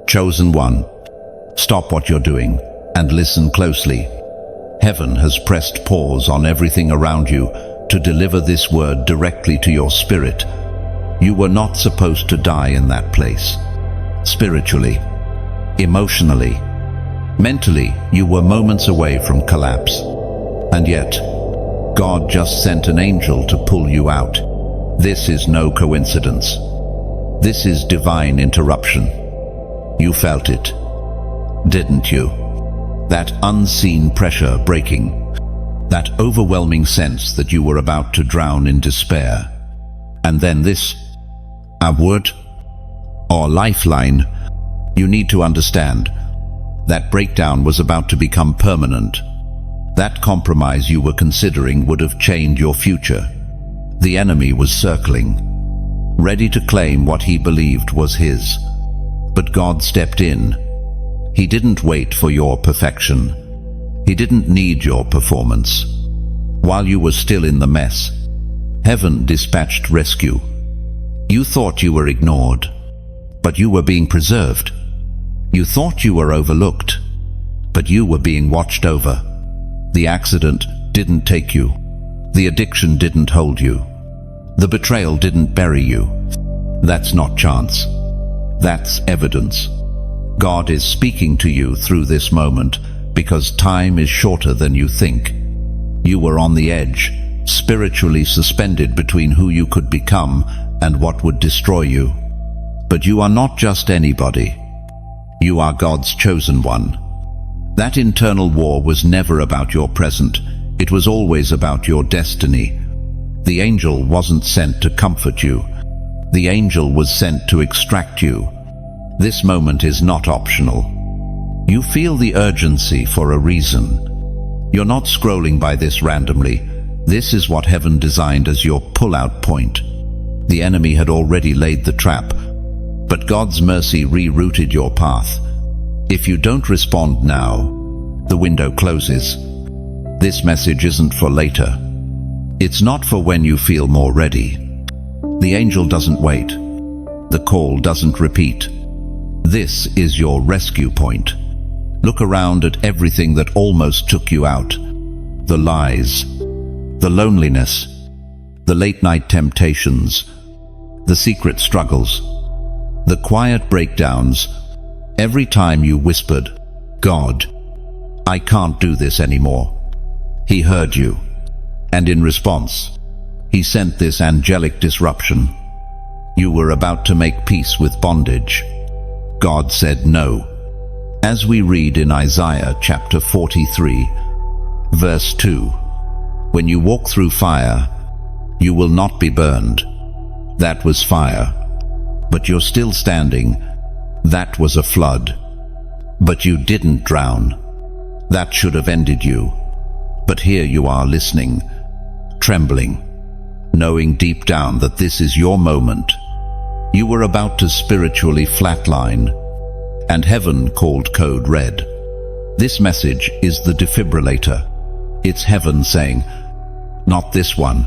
Chosen one, stop what you're doing and listen closely. Heaven has pressed pause on everything around you to deliver this word directly to your spirit. You were not supposed to die in that place. Spiritually, emotionally, mentally, you were moments away from collapse. And yet, God just sent an angel to pull you out. This is no coincidence. This is divine interruption. You felt it, didn't you? That unseen pressure breaking, that overwhelming sense that you were about to drown in despair. And then this, a word or lifeline. You need to understand that breakdown was about to become permanent. That compromise you were considering would have changed your future. The enemy was circling, ready to claim what he believed was his. But God stepped in. He didn't wait for your perfection. He didn't need your performance. While you were still in the mess, heaven dispatched rescue. You thought you were ignored, but you were being preserved. You thought you were overlooked, but you were being watched over. The accident didn't take you. The addiction didn't hold you. The betrayal didn't bury you. That's not chance. That's evidence. God is speaking to you through this moment because time is shorter than you think. You were on the edge, spiritually suspended between who you could become and what would destroy you. But you are not just anybody. You are God's chosen one. That internal war was never about your present. It was always about your destiny. The angel wasn't sent to comfort you. The angel was sent to extract you. This moment is not optional. You feel the urgency for a reason. You're not scrolling by this randomly. This is what heaven designed as your pull-out point. The enemy had already laid the trap, but God's mercy rerouted your path. If you don't respond now, the window closes. This message isn't for later. It's not for when you feel more ready. The angel doesn't wait. The call doesn't repeat. This is your rescue point. Look around at everything that almost took you out. The lies, the loneliness, the late-night temptations, the secret struggles, the quiet breakdowns. Every time you whispered, "God, I can't do this anymore," He heard you. And in response, He sent this angelic disruption. You were about to make peace with bondage. God said no. As we read in Isaiah chapter 43, verse 2, "When you walk through fire, you will not be burned." That was fire. But you're still standing. That was a flood. But you didn't drown. That should have ended you. But here you are listening, trembling, knowing deep down that this is your moment. You were about to spiritually flatline, and heaven called code red. This message is the defibrillator. It's heaven saying, "Not this one.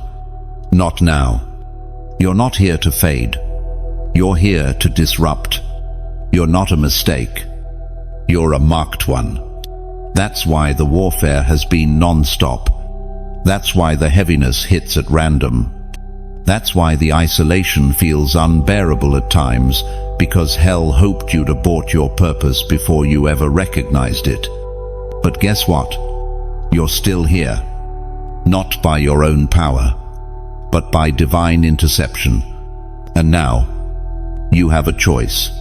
Not now. You're not here to fade. You're here to disrupt. You're not a mistake. You're a marked one." That's why the warfare has been non-stop. That's why the heaviness hits at random. That's why the isolation feels unbearable at times, because hell hoped you'd abort your purpose before you ever recognized it. But guess what? You're still here. Not by your own power, but by divine interception. And now, you have a choice.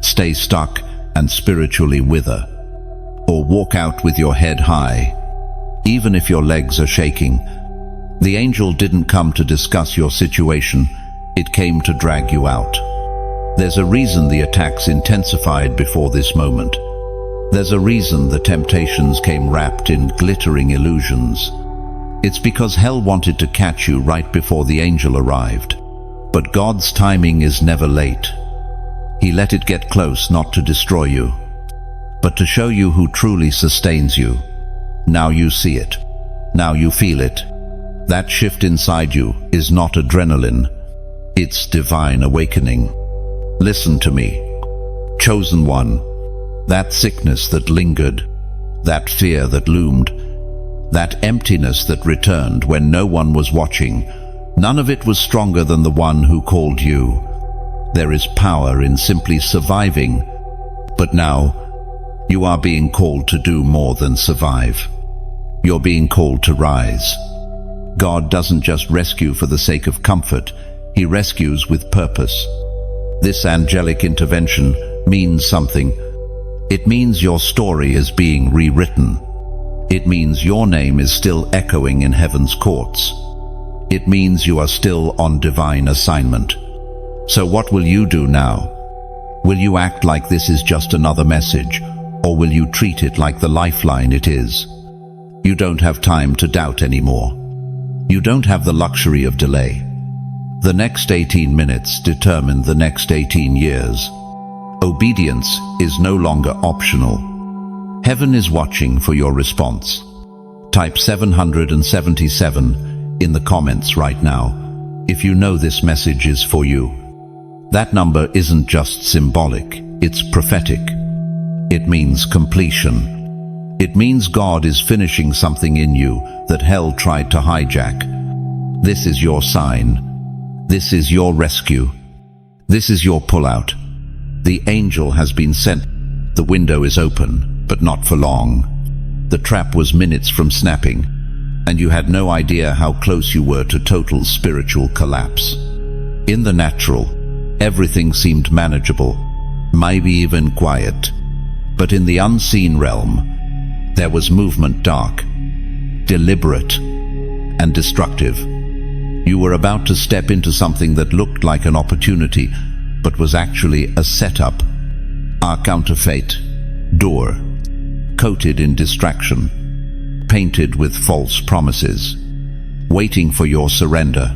Stay stuck and spiritually wither, or walk out with your head high, even if your legs are shaking. The angel didn't come to discuss your situation, it came to drag you out. There's a reason the attacks intensified before this moment. There's a reason the temptations came wrapped in glittering illusions. It's because hell wanted to catch you right before the angel arrived. But God's timing is never late. He let it get close not to destroy you, but to show you who truly sustains you. Now you see it. Now you feel it. That shift inside you is not adrenaline. It's divine awakening. Listen to me. Chosen one, that sickness that lingered, that fear that loomed, that emptiness that returned when no one was watching, none of it was stronger than the one who called you. There is power in simply surviving, but now you are being called to do more than survive. You're being called to rise. God doesn't just rescue for the sake of comfort, He rescues with purpose. This angelic intervention means something. It means your story is being rewritten. It means your name is still echoing in heaven's courts. It means you are still on divine assignment. So what will you do now? Will you act like this is just another message, or will you treat it like the lifeline it is? You don't have time to doubt anymore. You don't have the luxury of delay. The next 18 minutes determine the next 18 years. Obedience is no longer optional. Heaven is watching for your response. Type 777 in the comments right now if you know this message is for you. That number isn't just symbolic, it's prophetic. It means completion. It means God is finishing something in you that hell tried to hijack. This is your sign. This is your rescue. This is your pullout. The angel has been sent. The window is open, but not for long. The trap was minutes from snapping, and you had no idea how close you were to total spiritual collapse. In the natural, everything seemed manageable, maybe even quiet. But in the unseen realm, there was movement, dark, deliberate, and destructive. You were about to step into something that looked like an opportunity, but was actually a setup, a counterfeit door, coated in distraction, painted with false promises, waiting for your surrender.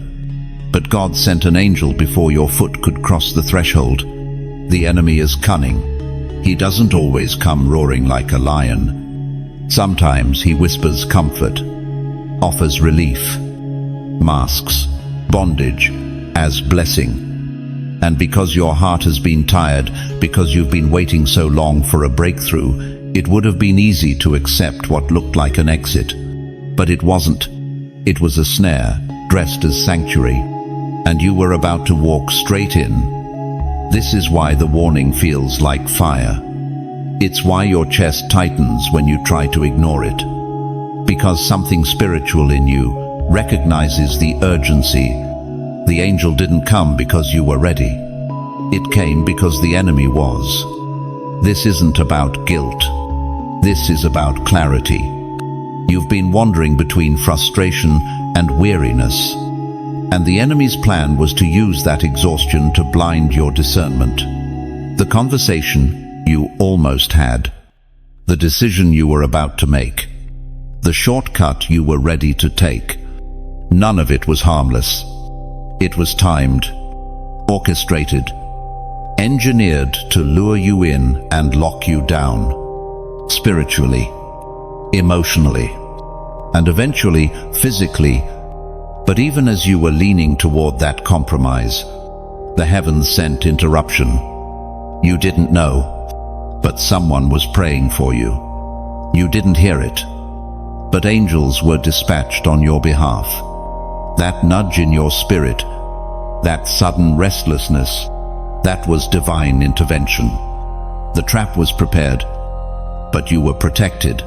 But God sent an angel before your foot could cross the threshold. The enemy is cunning. He doesn't always come roaring like a lion. Sometimes he whispers comfort, offers relief, masks bondage as blessing. And because your heart has been tired, because you've been waiting so long for a breakthrough, it would have been easy to accept what looked like an exit. But it wasn't. It was a snare, dressed as sanctuary, and you were about to walk straight in. This is why the warning feels like fire. It's why your chest tightens when you try to ignore it. Because something spiritual in you recognizes the urgency. The angel didn't come because you were ready. It came because the enemy was. This isn't about guilt. This is about clarity. You've been wandering between frustration and weariness, and the enemy's plan was to use that exhaustion to blind your discernment. The conversation you almost had, the decision you were about to make, the shortcut you were ready to take, none of it was harmless. It was timed, orchestrated, engineered to lure you in and lock you down, spiritually, emotionally, and eventually physically. But even as you were leaning toward that compromise, the heavens sent interruption. You didn't know, but someone was praying for you. You didn't hear it, but angels were dispatched on your behalf. That nudge in your spirit, that sudden restlessness, that was divine intervention. The trap was prepared, but you were protected.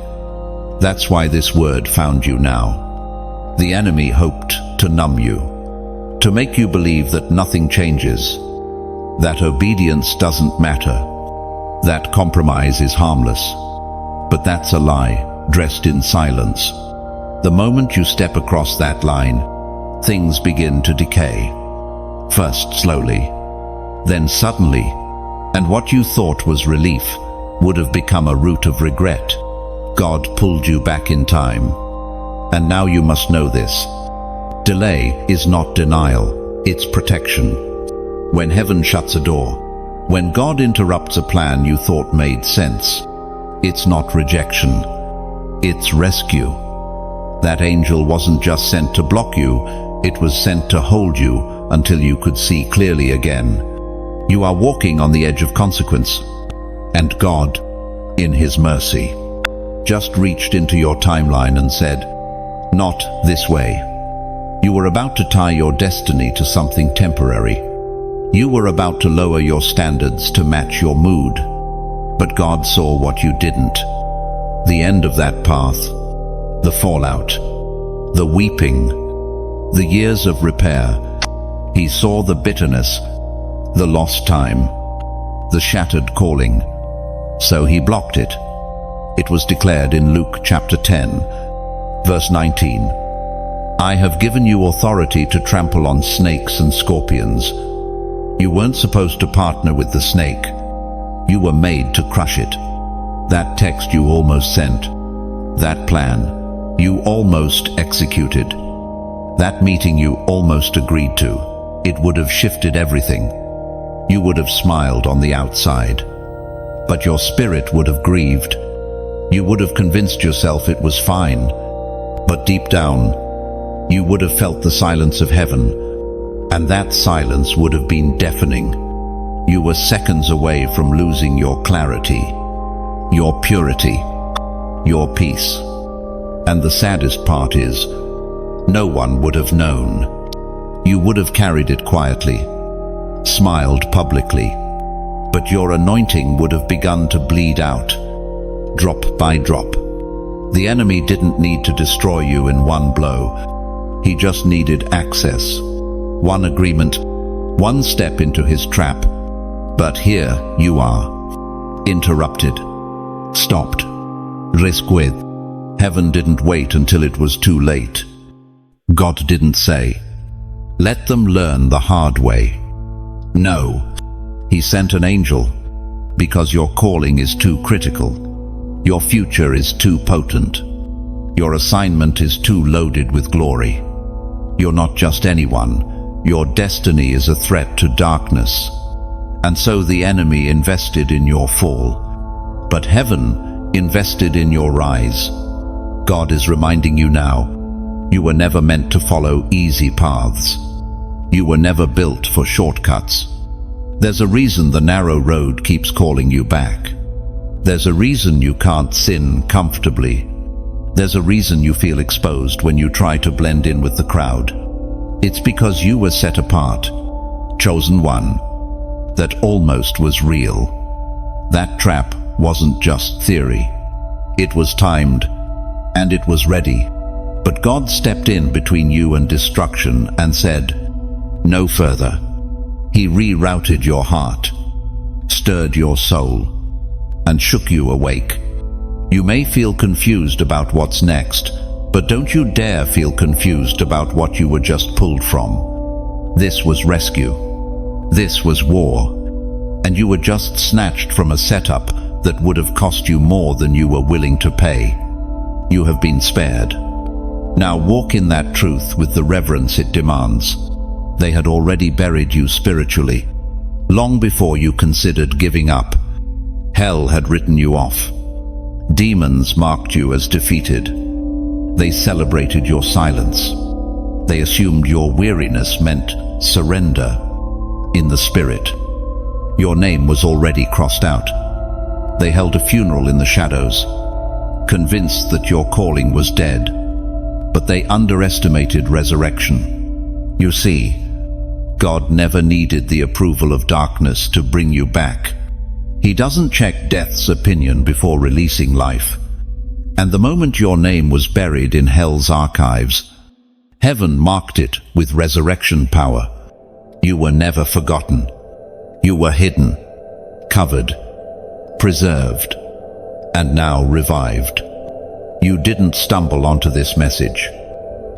That's why this word found you now. The enemy hoped to numb you, to make you believe that nothing changes, that obedience doesn't matter, that compromise is harmless. But that's a lie, dressed in silence. The moment you step across that line, things begin to decay. First slowly, then suddenly, and what you thought was relief would have become a root of regret. God pulled you back in time. And now you must know this. Delay is not denial, it's protection. When heaven shuts a door, when God interrupts a plan you thought made sense, it's not rejection, it's rescue. That angel wasn't just sent to block you, it was sent to hold you until you could see clearly again. You are walking on the edge of consequence, And God, in His mercy, just reached into your timeline and said, "Not this way." You were about to tie your destiny to something temporary. You were about to lower your standards to match your mood. But God saw what you didn't. The end of that path, the fallout, the weeping, the years of repair. He saw the bitterness, the lost time, the shattered calling. So He blocked it. It was declared in Luke chapter 10, verse 19. "I have given you authority to trample on snakes and scorpions." You weren't supposed to partner with the snake. You were made to crush it. That text you almost sent, that plan you almost executed, that meeting you almost agreed to, it would have shifted everything. You would have smiled on the outside, but your spirit would have grieved. You would have convinced yourself it was fine, but deep down, you would have felt the silence of heaven, and that silence would have been deafening. You were seconds away from losing your clarity, your purity, your peace. And the saddest part is, no one would have known. You would have carried it quietly, smiled publicly, but your anointing would have begun to bleed out, drop by drop. The enemy didn't need to destroy you in one blow. He just needed access, one agreement, one step into his trap. But here you are, interrupted, stopped, risk with. Heaven didn't wait until it was too late. God didn't say, "Let them learn the hard way." No, He sent an angel, because your calling is too critical. Your future is too potent. Your assignment is too loaded with glory. You're not just anyone. Your destiny is a threat to darkness. And so the enemy invested in your fall. But heaven invested in your rise. God is reminding you now, you were never meant to follow easy paths. You were never built for shortcuts. There's a reason the narrow road keeps calling you back. There's a reason you can't sin comfortably. There's a reason you feel exposed when you try to blend in with the crowd. It's because you were set apart, chosen one, that almost was real. That trap wasn't just theory. It was timed, and it was ready. But God stepped in between you and destruction and said, "No further." He rerouted your heart, stirred your soul, and shook you awake. You may feel confused about what's next, but don't you dare feel confused about what you were just pulled from. This was rescue. This was war. And you were just snatched from a setup that would have cost you more than you were willing to pay. You have been spared. Now walk in that truth with the reverence it demands. They had already buried you spiritually, long before you considered giving up. Hell had written you off. Demons marked you as defeated. They celebrated your silence. They assumed your weariness meant surrender. In the spirit, your name was already crossed out. They held a funeral in the shadows, convinced that your calling was dead. But they underestimated resurrection. You see, God never needed the approval of darkness to bring you back. He doesn't check death's opinion before releasing life. And the moment your name was buried in hell's archives, heaven marked it with resurrection power. You were never forgotten. You were hidden, covered, preserved, and now revived. You didn't stumble onto this message.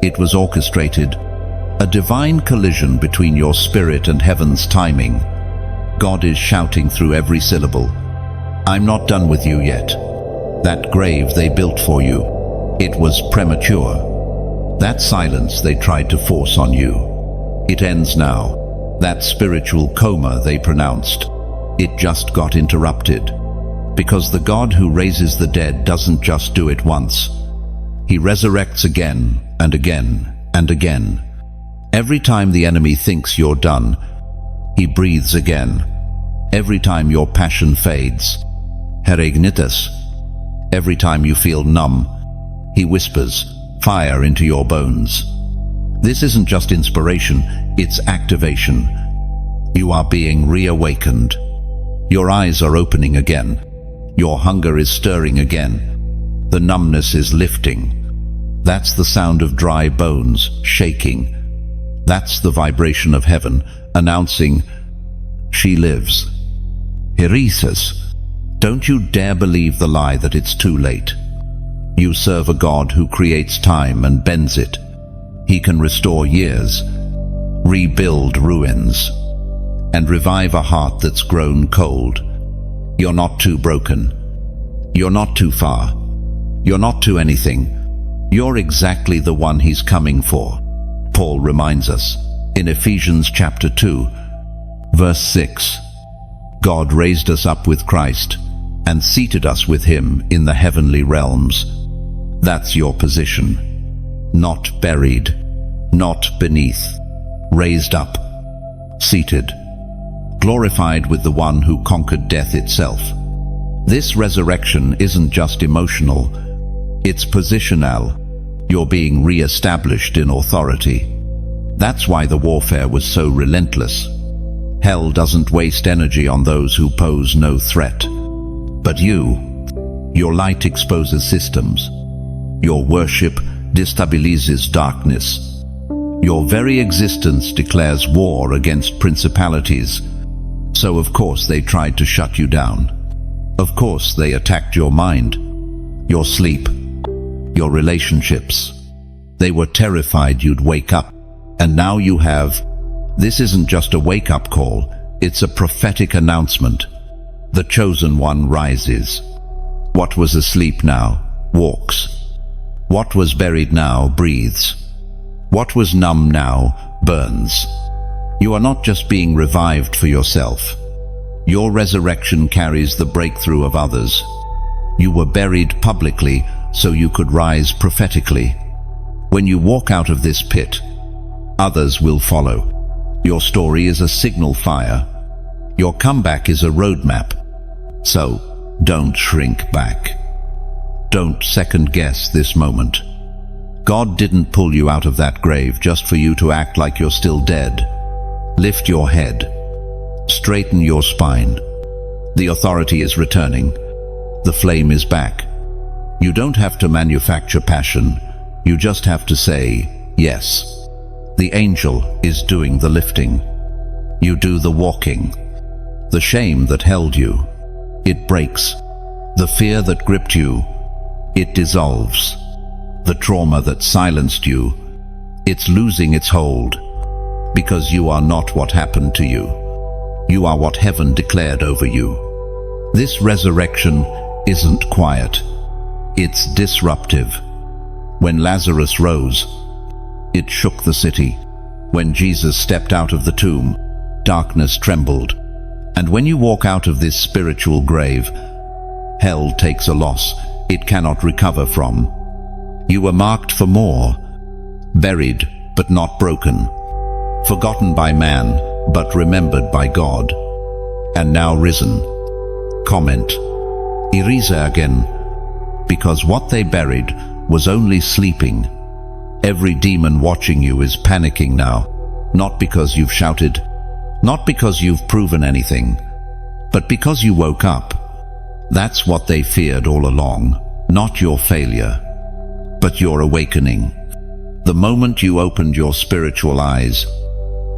It was orchestrated, a divine collision between your spirit and heaven's timing. God is shouting through every syllable, "I'm not done with you yet. That grave they built for you, it was premature. That silence they tried to force on you, it ends now. That spiritual coma they pronounced, it just got interrupted. Because the God who raises the dead doesn't just do it once. He resurrects again and again and again. Every time the enemy thinks you're done, he breathes again. Every time your passion fades, Herignitus. Every time you feel numb, he whispers fire into your bones. This isn't just inspiration, it's activation. You are being reawakened. Your eyes are opening again. Your hunger is stirring again. The numbness is lifting. That's the sound of dry bones shaking. That's the vibration of heaven announcing, she lives. Heresis. Don't you dare believe the lie that it's too late. You serve a God who creates time and bends it. He can restore years, rebuild ruins, and revive a heart that's grown cold. You're not too broken. You're not too far. You're not too anything. You're exactly the one he's coming for. Paul reminds us in Ephesians chapter 2, verse 6. God raised us up with Christ and seated us with him in the heavenly realms. That's your position. Not buried, not beneath. Raised up, seated, glorified with the one who conquered death itself. This resurrection isn't just emotional, it's positional. You're being re-established in authority. That's why the warfare was so relentless. Hell doesn't waste energy on those who pose no threat. But your light exposes systems. Your worship destabilizes darkness. Your very existence declares war against principalities. So of course they tried to shut you down. Of course they attacked your mind, your sleep, your relationships. They were terrified you'd wake up. And now you have. This isn't just a wake-up call, it's a prophetic announcement. The chosen one rises. What was asleep now walks. What was buried now breathes. What was numb now burns. You are not just being revived for yourself. Your resurrection carries the breakthrough of others. You were buried publicly so you could rise prophetically. When you walk out of this pit, others will follow. Your story is a signal fire. Your comeback is a roadmap. So, don't shrink back. Don't second-guess this moment. God didn't pull you out of that grave just for you to act like you're still dead. Lift your head. Straighten your spine. The authority is returning. The flame is back. You don't have to manufacture passion. You just have to say, yes. The angel is doing the lifting. You do the walking. The shame that held you, it breaks. The fear that gripped you, it dissolves. The trauma that silenced you, it's losing its hold. Because you are not what happened to you. You are what heaven declared over you. This resurrection isn't quiet. It's disruptive. When Lazarus rose, it shook the city. When Jesus stepped out of the tomb, darkness trembled. And when you walk out of this spiritual grave, hell takes a loss it cannot recover from. You were marked for more, buried but not broken, forgotten by man but remembered by God, and now risen. Comment, Irisa again, because what they buried was only sleeping. Every demon watching you is panicking now, not because you've shouted, not because you've proven anything, but because you woke up. That's what they feared all along, not your failure, but your awakening. The moment you opened your spiritual eyes,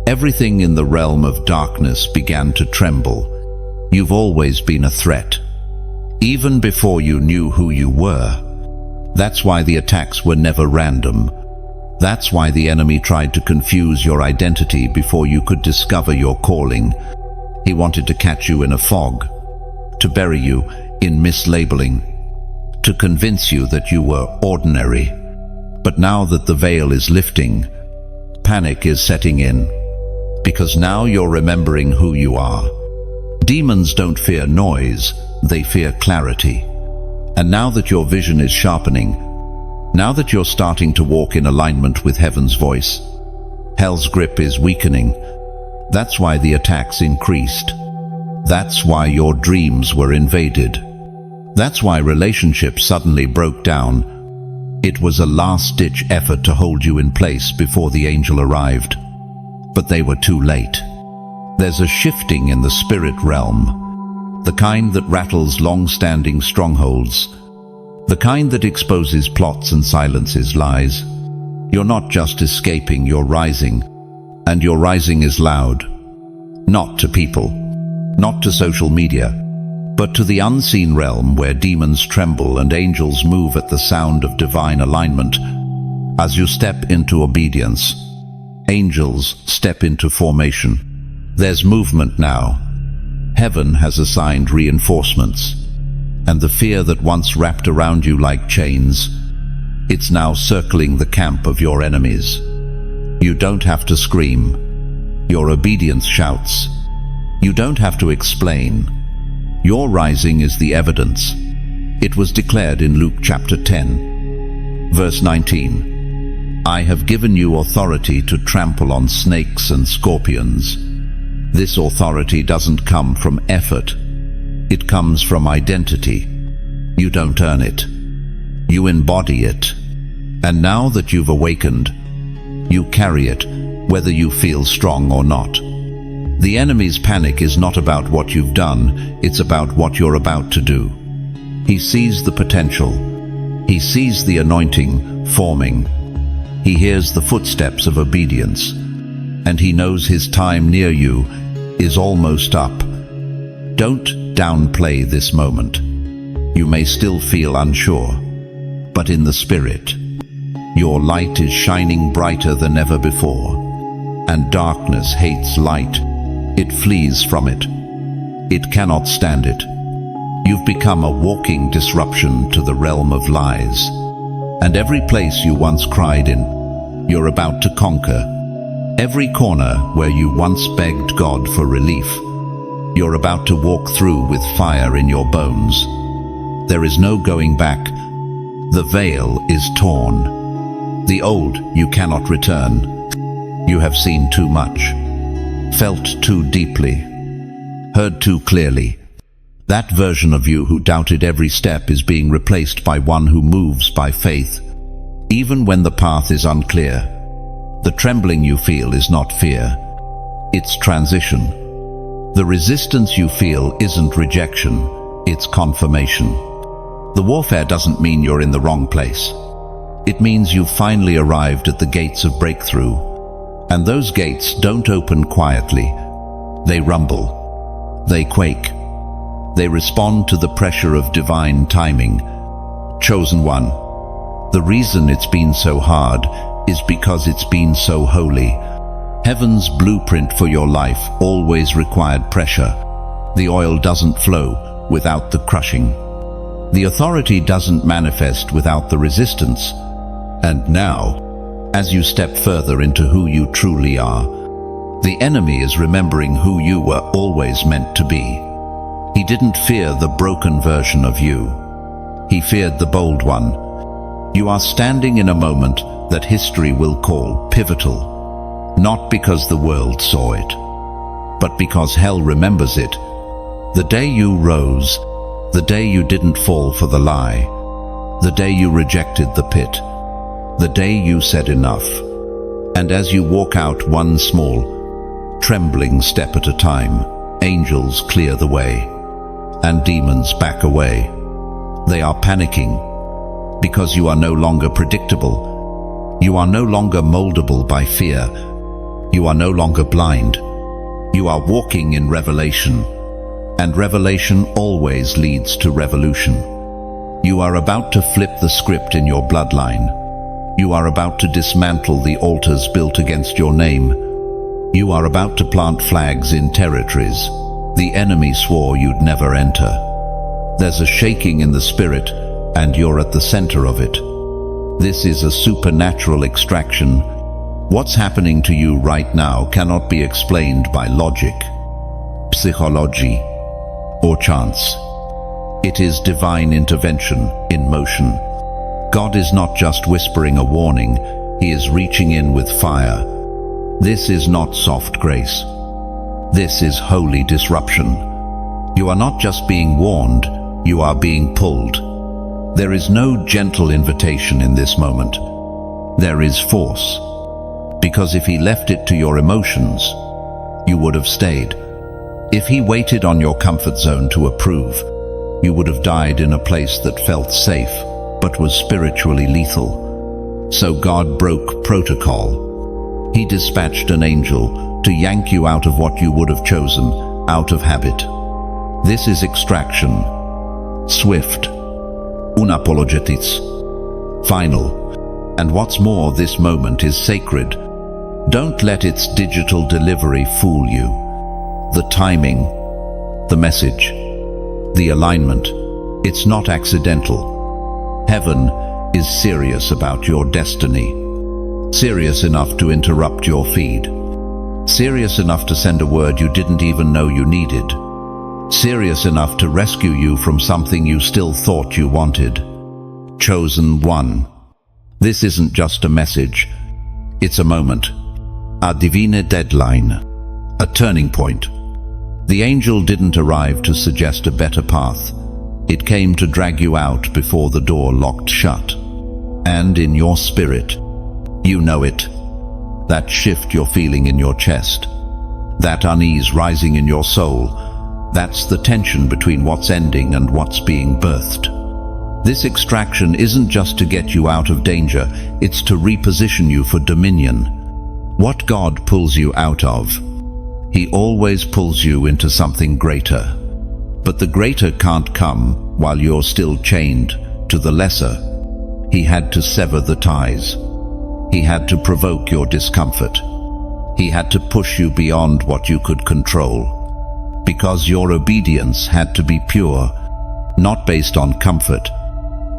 everything in the realm of darkness began to tremble. You've always been a threat, even before you knew who you were. That's why the attacks were never random. That's why the enemy tried to confuse your identity before you could discover your calling. He wanted to catch you in a fog, to bury you in mislabeling, to convince you that you were ordinary. But now that the veil is lifting, panic is setting in, because now you're remembering who you are. Demons don't fear noise, they fear clarity. And now that your vision is sharpening, now that you're starting to walk in alignment with heaven's voice, hell's grip is weakening. That's why the attacks increased. That's why your dreams were invaded. That's why relationships suddenly broke down. It was a last-ditch effort to hold you in place before the angel arrived. But they were too late. There's a shifting in the spirit realm, the kind that rattles long-standing strongholds, the kind that exposes plots and silences lies. You're not just escaping, you're rising. And your rising is loud. Not to people, not to social media, but to the unseen realm where demons tremble and angels move at the sound of divine alignment. As you step into obedience, angels step into formation. There's movement now. Heaven has assigned reinforcements, and the fear that once wrapped around you like chains, it's now circling the camp of your enemies. You don't have to scream. Your obedience shouts. You don't have to explain. Your rising is the evidence. It was declared in Luke chapter 10, verse 19. I have given you authority to trample on snakes and scorpions. This authority doesn't come from effort. It comes from identity. You don't earn it. You embody it. And now that you've awakened, you carry it, whether you feel strong or not. The enemy's panic is not about what you've done, it's about what you're about to do. He sees the potential. He sees the anointing forming. He hears the footsteps of obedience. And he knows his time near you is almost up. Don't downplay this moment. You may still feel unsure, but in the spirit, your light is shining brighter than ever before. And darkness hates light. It flees from it. It cannot stand it. You've become a walking disruption to the realm of lies. And every place you once cried in, you're about to conquer. Every corner where you once begged God for relief, you're about to walk through with fire in your bones. There is no going back. The veil is torn. The old you cannot return. You have seen too much, felt too deeply, heard too clearly. That version of you who doubted every step is being replaced by one who moves by faith. Even when the path is unclear, the trembling you feel is not fear, it's transition. The resistance you feel isn't rejection, it's confirmation. The warfare doesn't mean you're in the wrong place. It means you've finally arrived at the gates of breakthrough. And those gates don't open quietly. They rumble. They quake. They respond to the pressure of divine timing. Chosen one. The reason it's been so hard is because it's been so holy. Heaven's blueprint for your life always required pressure. The oil doesn't flow without the crushing. The authority doesn't manifest without the resistance. And now, as you step further into who you truly are, the enemy is remembering who you were always meant to be. He didn't fear the broken version of you. He feared the bold one. You are standing in a moment that history will call pivotal, not because the world saw it, but because hell remembers it. The day you rose, the day you didn't fall for the lie, the day you rejected the pit, the day you said enough. And as you walk out one small, trembling step at a time, angels clear the way, and demons back away. They are panicking, because you are no longer predictable. You are no longer moldable by fear. You are no longer blind. You are walking in revelation, and revelation always leads to revolution. You are about to flip the script in your bloodline. You are about to dismantle the altars built against your name. You are about to plant flags in territories the enemy swore you'd never enter. There's a shaking in the spirit, and you're at the center of it. This is a supernatural extraction. What's happening to you right now cannot be explained by logic, psychology, or chance. It is divine intervention in motion. God is not just whispering a warning, He is reaching in with fire. This is not soft grace. This is holy disruption. You are not just being warned, You are being pulled. There is no gentle invitation in this moment. There is force. Because if he left it to your emotions, you would have stayed. If he waited on your comfort zone to approve, you would have died in a place that felt safe, but was spiritually lethal. So God broke protocol. He dispatched an angel to yank you out of what you would have chosen, out of habit. This is extraction. Swift. Unapologetic. Final. And what's more, this moment is sacred. Don't let its digital delivery fool you. The timing, the message, the alignment, it's not accidental. Heaven is serious about your destiny. Serious enough to interrupt your feed. Serious enough to send a word you didn't even know you needed. Serious enough to rescue you from something you still thought you wanted. Chosen one. This isn't just a message. It's a moment. A divine deadline. A turning point. The angel didn't arrive to suggest a better path. It came to drag you out before the door locked shut. And in your spirit, you know it. That shift you're feeling in your chest. That unease rising in your soul. That's the tension between what's ending and what's being birthed. This extraction isn't just to get you out of danger, it's to reposition you for dominion. What God pulls you out of, He always pulls you into something greater. But the greater can't come while you're still chained to the lesser. He had to sever the ties. He had to provoke your discomfort. He had to push you beyond what you could control. Because your obedience had to be pure, not based on comfort,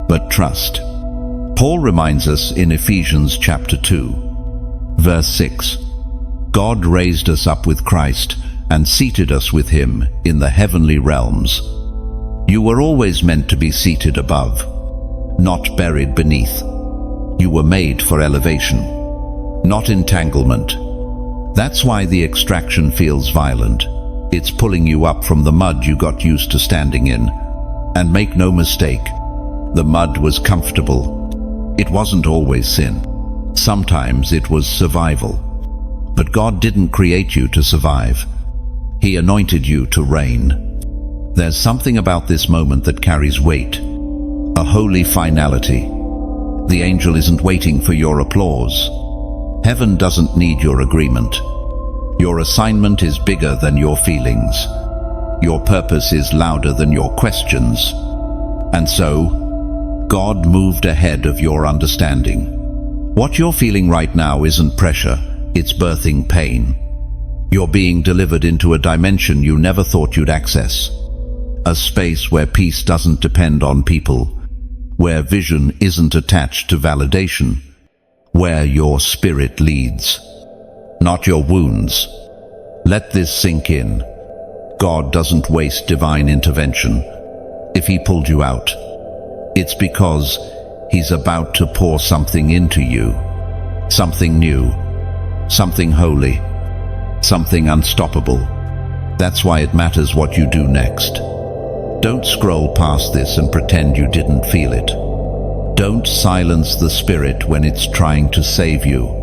but trust. Paul reminds us in Ephesians chapter 2, verse 6, God raised us up with Christ and seated us with him in the heavenly realms. You were always meant to be seated above, not buried beneath. You were made for elevation, not entanglement. That's why the extraction feels violent. It's pulling you up from the mud you got used to standing in. And make no mistake, the mud was comfortable. It wasn't always sin. Sometimes it was survival. But God didn't create you to survive. He anointed you to reign. There's something about this moment that carries weight, a holy finality. The angel isn't waiting for your applause. Heaven doesn't need your agreement. Your assignment is bigger than your feelings. Your purpose is louder than your questions. And so, God moved ahead of your understanding. What you're feeling right now isn't pressure, it's birthing pain. You're being delivered into a dimension you never thought you'd access. A space where peace doesn't depend on people, where vision isn't attached to validation, where your spirit leads, not your wounds. Let this sink in. God doesn't waste divine intervention. If he pulled you out, it's because he's about to pour something into you. Something new, something holy, something unstoppable. That's why it matters what you do next. Don't scroll past this and pretend you didn't feel it. Don't silence the spirit when it's trying to save you.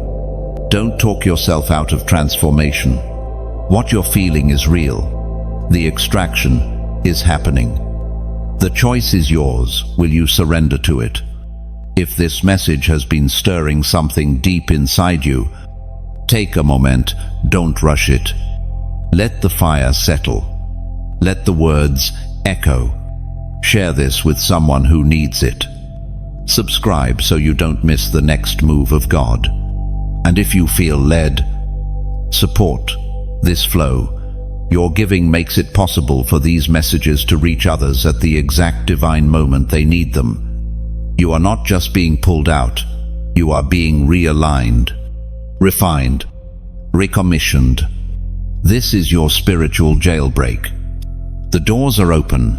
Don't talk yourself out of transformation. What you're feeling is real. The extraction is happening. The choice is yours. Will you surrender to it? If this message has been stirring something deep inside you, take a moment, don't rush it. Let the fire settle. Let the words echo. Share this with someone who needs it. Subscribe so you don't miss the next move of God. And if you feel led, support this flow. Your giving makes it possible for these messages to reach others at the exact divine moment they need them. You are not just being pulled out, you are being realigned, refined, recommissioned. This is your spiritual jailbreak. The doors are open,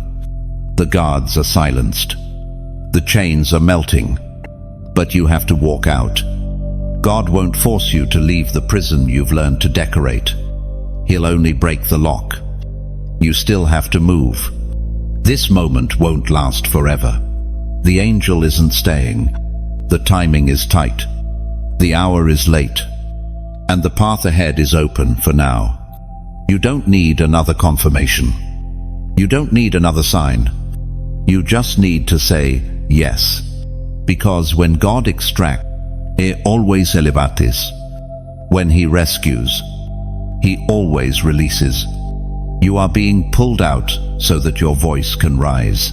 the guards are silenced, the chains are melting, but you have to walk out. God won't force you to leave the prison you've learned to decorate. He'll only break the lock. You still have to move. This moment won't last forever. The angel isn't staying. The timing is tight. The hour is late. And the path ahead is open for now. You don't need another confirmation. You don't need another sign. You just need to say yes. Because when God extracts, He always elevates. When He rescues, He always releases. You are being pulled out so that your voice can rise.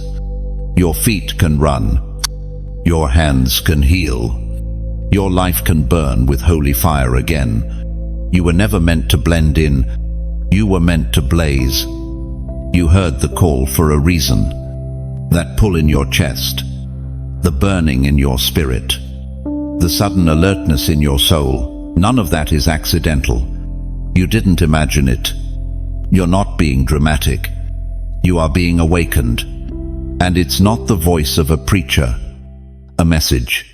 Your feet can run. Your hands can heal. Your life can burn with holy fire again. You were never meant to blend in. You were meant to blaze. You heard the call for a reason. That pull in your chest. The burning in your spirit. The sudden alertness in your soul. None of that is accidental. You didn't imagine it. You're not being dramatic. You are being awakened. And it's not the voice of a preacher, a message,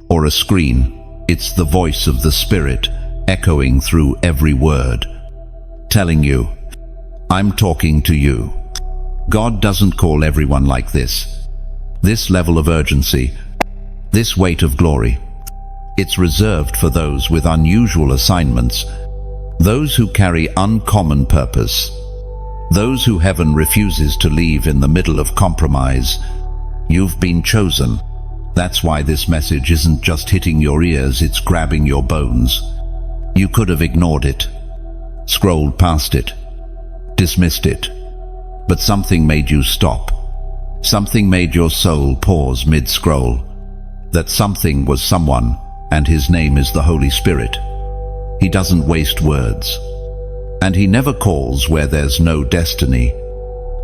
or a screen. It's the voice of the Spirit echoing through every word, telling you, I'm talking to you. God doesn't call everyone like this. This level of urgency, this weight of glory. It's reserved for those with unusual assignments, those who carry uncommon purpose, those who heaven refuses to leave in the middle of compromise. You've been chosen. That's why this message isn't just hitting your ears, it's grabbing your bones. You could have ignored it, scrolled past it, dismissed it, but something made you stop. Something made your soul pause mid-scroll. That something was someone, and his name is the Holy Spirit. He doesn't waste words, and he never calls where there's no destiny.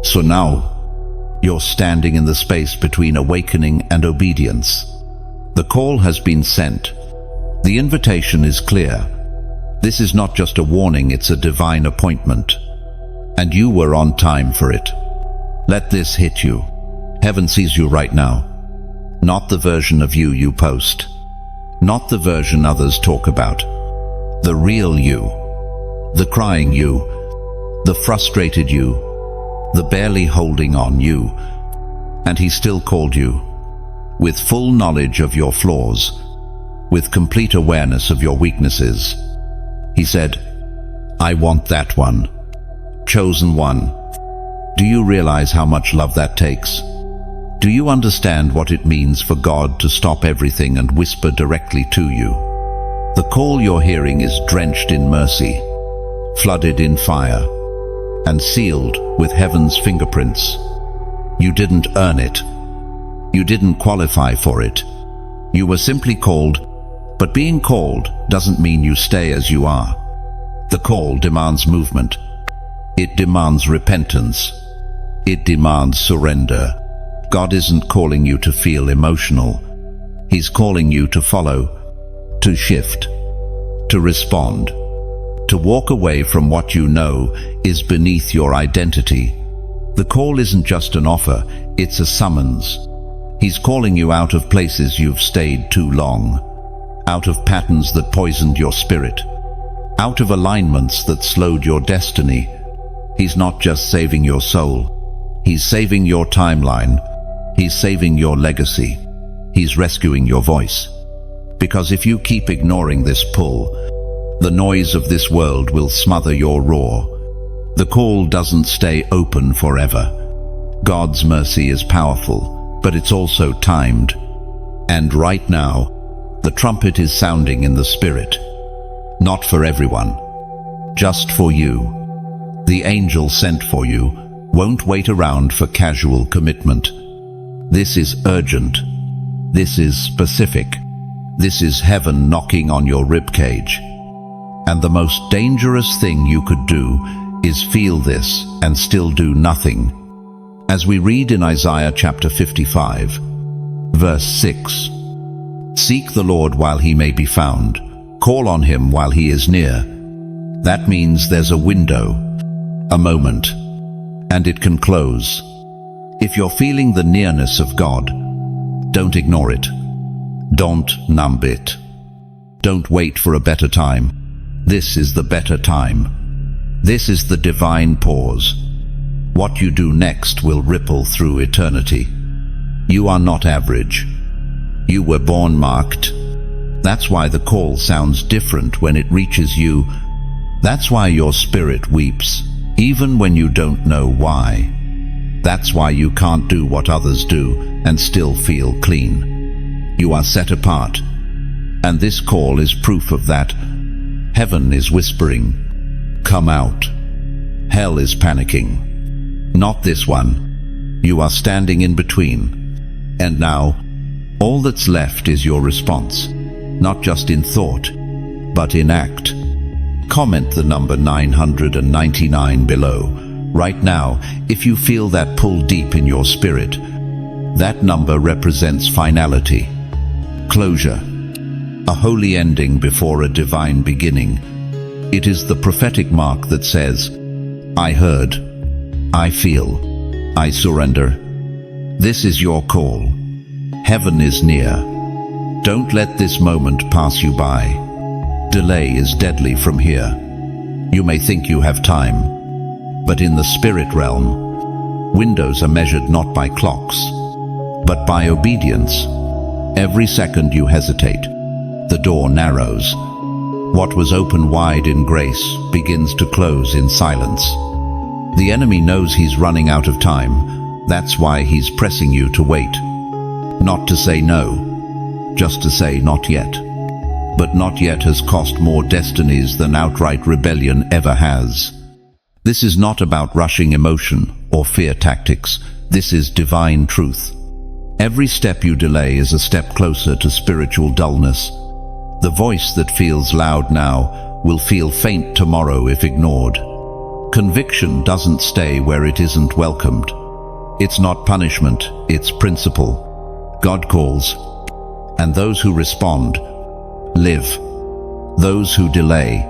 So now, you're standing in the space between awakening and obedience. The call has been sent. The invitation is clear. This is not just a warning, it's a divine appointment. And you were on time for it. Let this hit you. Heaven sees you right now. Not the version of you you post. Not the version others talk about. The real you. The crying you. The frustrated you. The barely holding on you. And he still called you. With full knowledge of your flaws. With complete awareness of your weaknesses. He said, I want that one. Chosen one. Do you realize how much love that takes? Do you understand what it means for God to stop everything and whisper directly to you? The call you're hearing is drenched in mercy, flooded in fire, and sealed with heaven's fingerprints. You didn't earn it. You didn't qualify for it. You were simply called, but being called doesn't mean you stay as you are. The call demands movement. It demands repentance. It demands surrender. God isn't calling you to feel emotional. He's calling you to follow, to shift, to respond, to walk away from what you know is beneath your identity. The call isn't just an offer, it's a summons. He's calling you out of places you've stayed too long, out of patterns that poisoned your spirit, out of alignments that slowed your destiny. He's not just saving your soul. He's saving your timeline. He's saving your legacy. He's rescuing your voice. Because if you keep ignoring this pull, the noise of this world will smother your roar. The call doesn't stay open forever. God's mercy is powerful, but it's also timed. And right now, the trumpet is sounding in the spirit. Not for everyone, just for you. The angel sent for you won't wait around for casual commitment. This is urgent. This is specific. This is heaven knocking on your ribcage. And the most dangerous thing you could do is feel this and still do nothing. As we read in Isaiah chapter 55, verse 6, Seek the Lord while he may be found. Call on him while he is near. That means there's a window, a moment, and it can close. If you're feeling the nearness of God, don't ignore it. Don't numb it. Don't wait for a better time. This is the better time. This is the divine pause. What you do next will ripple through eternity. You are not average. You were born marked. That's why the call sounds different when it reaches you. That's why your spirit weeps, even when you don't know why. That's why you can't do what others do and still feel clean. You are set apart. And this call is proof of that. Heaven is whispering, "Come out." Hell is panicking. Not this one. You are standing in between. And now, all that's left is your response. Not just in thought, but in act. Comment the number 999 below. Right now, if you feel that pull deep in your spirit, that number represents finality, closure, a holy ending before a divine beginning. It is the prophetic mark that says, "I heard, I feel, I surrender." This is your call. Heaven is near. Don't let this moment pass you by. Delay is deadly from here. You may think you have time, but in the spirit realm, windows are measured not by clocks, but by obedience. Every second you hesitate, the door narrows. What was open wide in grace begins to close in silence. The enemy knows he's running out of time. That's why he's pressing you to wait. Not to say no, just to say not yet. But not yet has cost more destinies than outright rebellion ever has. This is not about rushing emotion or fear tactics. This is divine truth. Every step you delay is a step closer to spiritual dullness. The voice that feels loud now will feel faint tomorrow if ignored. Conviction doesn't stay where it isn't welcomed. It's not punishment, it's principle. God calls, and those who respond live. Those who delay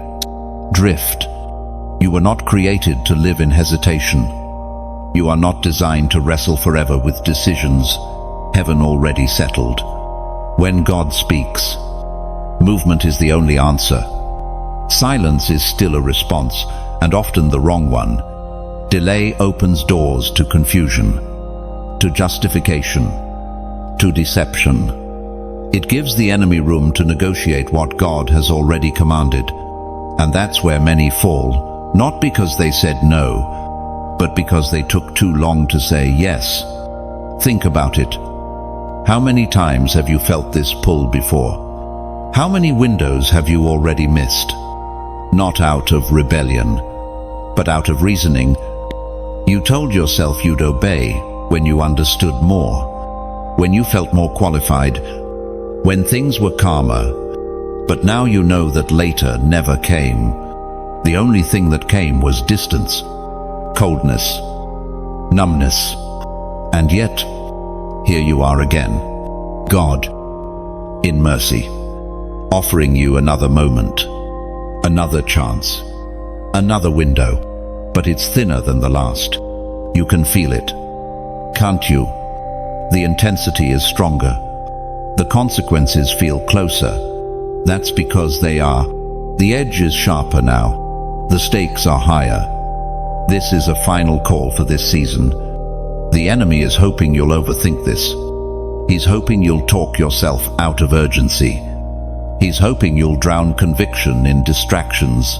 drift. You were not created to live in hesitation. You are not designed to wrestle forever with decisions heaven already settled. When God speaks, movement is the only answer. Silence is still a response, and often the wrong one. Delay opens doors to confusion, to justification, to deception. It gives the enemy room to negotiate what God has already commanded. And that's where many fall, not because they said no, but because they took too long to say yes. Think about it. How many times have you felt this pull before? How many windows have you already missed? Not out of rebellion, but out of reasoning. You told yourself you'd obey when you understood more, when you felt more qualified, when things were calmer. But now you know that later never came. The only thing that came was distance, coldness, numbness. And yet, here you are again, God, in mercy, offering you another moment, another chance, another window, but it's thinner than the last. You can feel it, can't you? The intensity is stronger. The consequences feel closer. That's because they are. The edge is sharper now. The stakes are higher. This is a final call for this season. The enemy is hoping you'll overthink this. He's hoping you'll talk yourself out of urgency. He's hoping you'll drown conviction in distractions.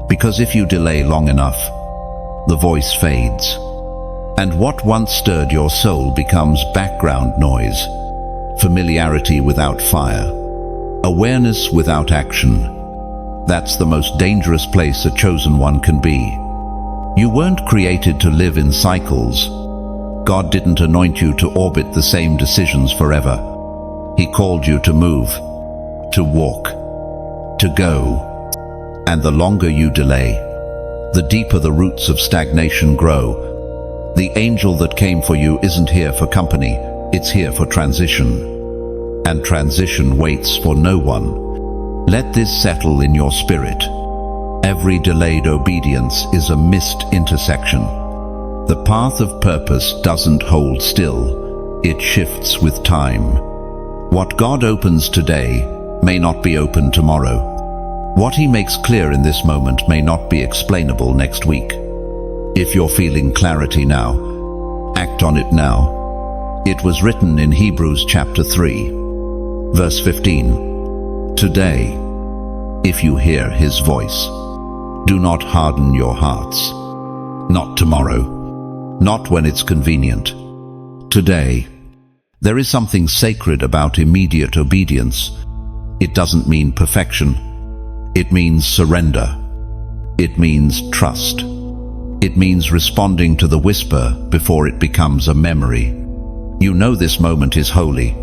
Because if you delay long enough, the voice fades. And what once stirred your soul becomes background noise. Familiarity without fire. Awareness without action. That's the most dangerous place a chosen one can be. You weren't created to live in cycles. God didn't anoint you to orbit the same decisions forever. He called you to move, to walk, to go. And the longer you delay, the deeper the roots of stagnation grow. The angel that came for you isn't here for company, it's here for transition. And transition waits for no one. Let this settle in your spirit. Every delayed obedience is a missed intersection. The path of purpose doesn't hold still. It shifts with time. What God opens today may not be open tomorrow. What He makes clear in this moment may not be explainable next week. If you're feeling clarity now, act on it now. It was written in Hebrews chapter 3, verse 15. Today, if you hear his voice, do not harden your hearts. Not tomorrow, not when it's convenient. Today. There is something sacred about immediate obedience. It doesn't mean perfection. It means surrender. It means trust. It means responding to the whisper before it becomes a memory. You know this moment is holy.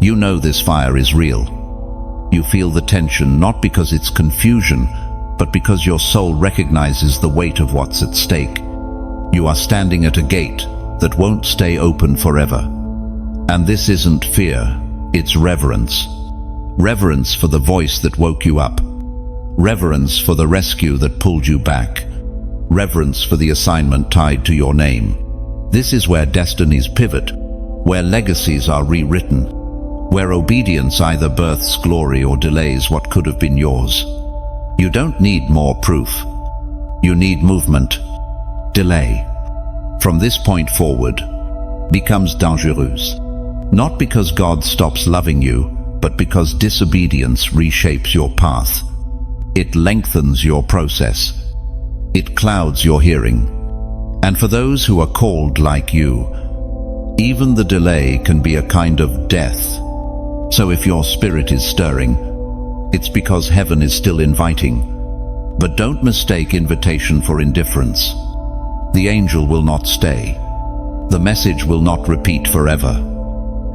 You know this fire is real. You feel the tension not because it's confusion, but because your soul recognizes the weight of what's at stake. You are standing at a gate that won't stay open forever. And this isn't fear, it's reverence. Reverence for the voice that woke you up. Reverence for the rescue that pulled you back. Reverence for the assignment tied to your name. This is where destinies pivot, where legacies are rewritten, where obedience either births glory or delays what could have been yours. You don't need more proof. You need movement. Delay, from this point forward, becomes dangerous. Not because God stops loving you, but because disobedience reshapes your path. It lengthens your process. It clouds your hearing. And for those who are called like you, even the delay can be a kind of death. So if your spirit is stirring, it's because heaven is still inviting. But don't mistake invitation for indifference. The angel will not stay. The message will not repeat forever.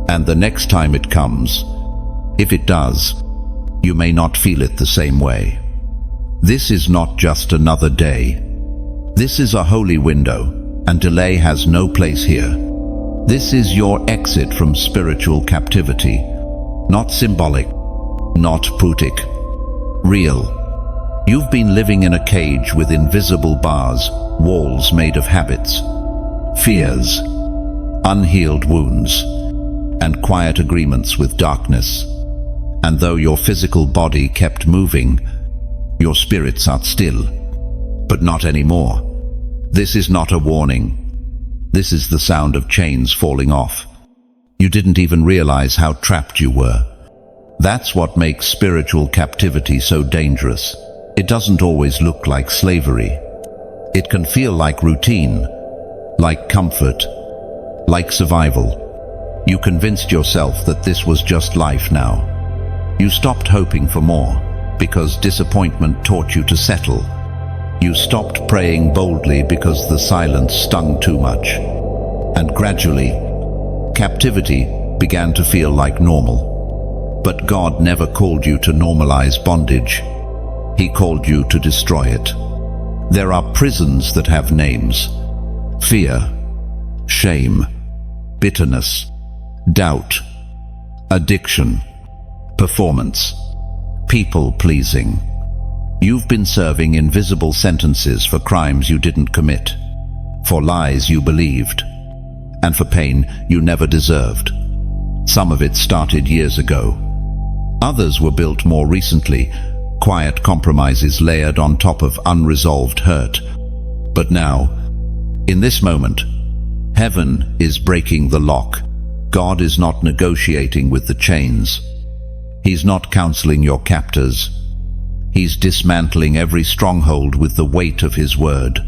And the next time it comes, if it does, you may not feel it the same way. This is not just another day. This is a holy window, and delay has no place here. This is your exit from spiritual captivity. Not symbolic, not putic. Real. You've been living in a cage with invisible bars, walls made of habits, fears, unhealed wounds, and quiet agreements with darkness. And though your physical body kept moving, your spirit sat still. But not anymore. This is not a warning. This is the sound of chains falling off. You didn't even realize how trapped you were. That's what makes spiritual captivity so dangerous. It doesn't always look like slavery. It can feel like routine, like comfort, like survival. You convinced yourself that this was just life now. You stopped hoping for more because disappointment taught you to settle. You stopped praying boldly because the silence stung too much. And gradually, captivity began to feel like normal. But God never called you to normalize bondage. He called you to destroy it. There are prisons that have names: fear, shame, bitterness, doubt, addiction, performance, people-pleasing. You've been serving invisible sentences for crimes you didn't commit, for lies you believed, and for pain you never deserved. Some of it started years ago. Others were built more recently, quiet compromises layered on top of unresolved hurt. But now, in this moment, heaven is breaking the lock. God is not negotiating with the chains. He's not counseling your captors. He's dismantling every stronghold with the weight of his word.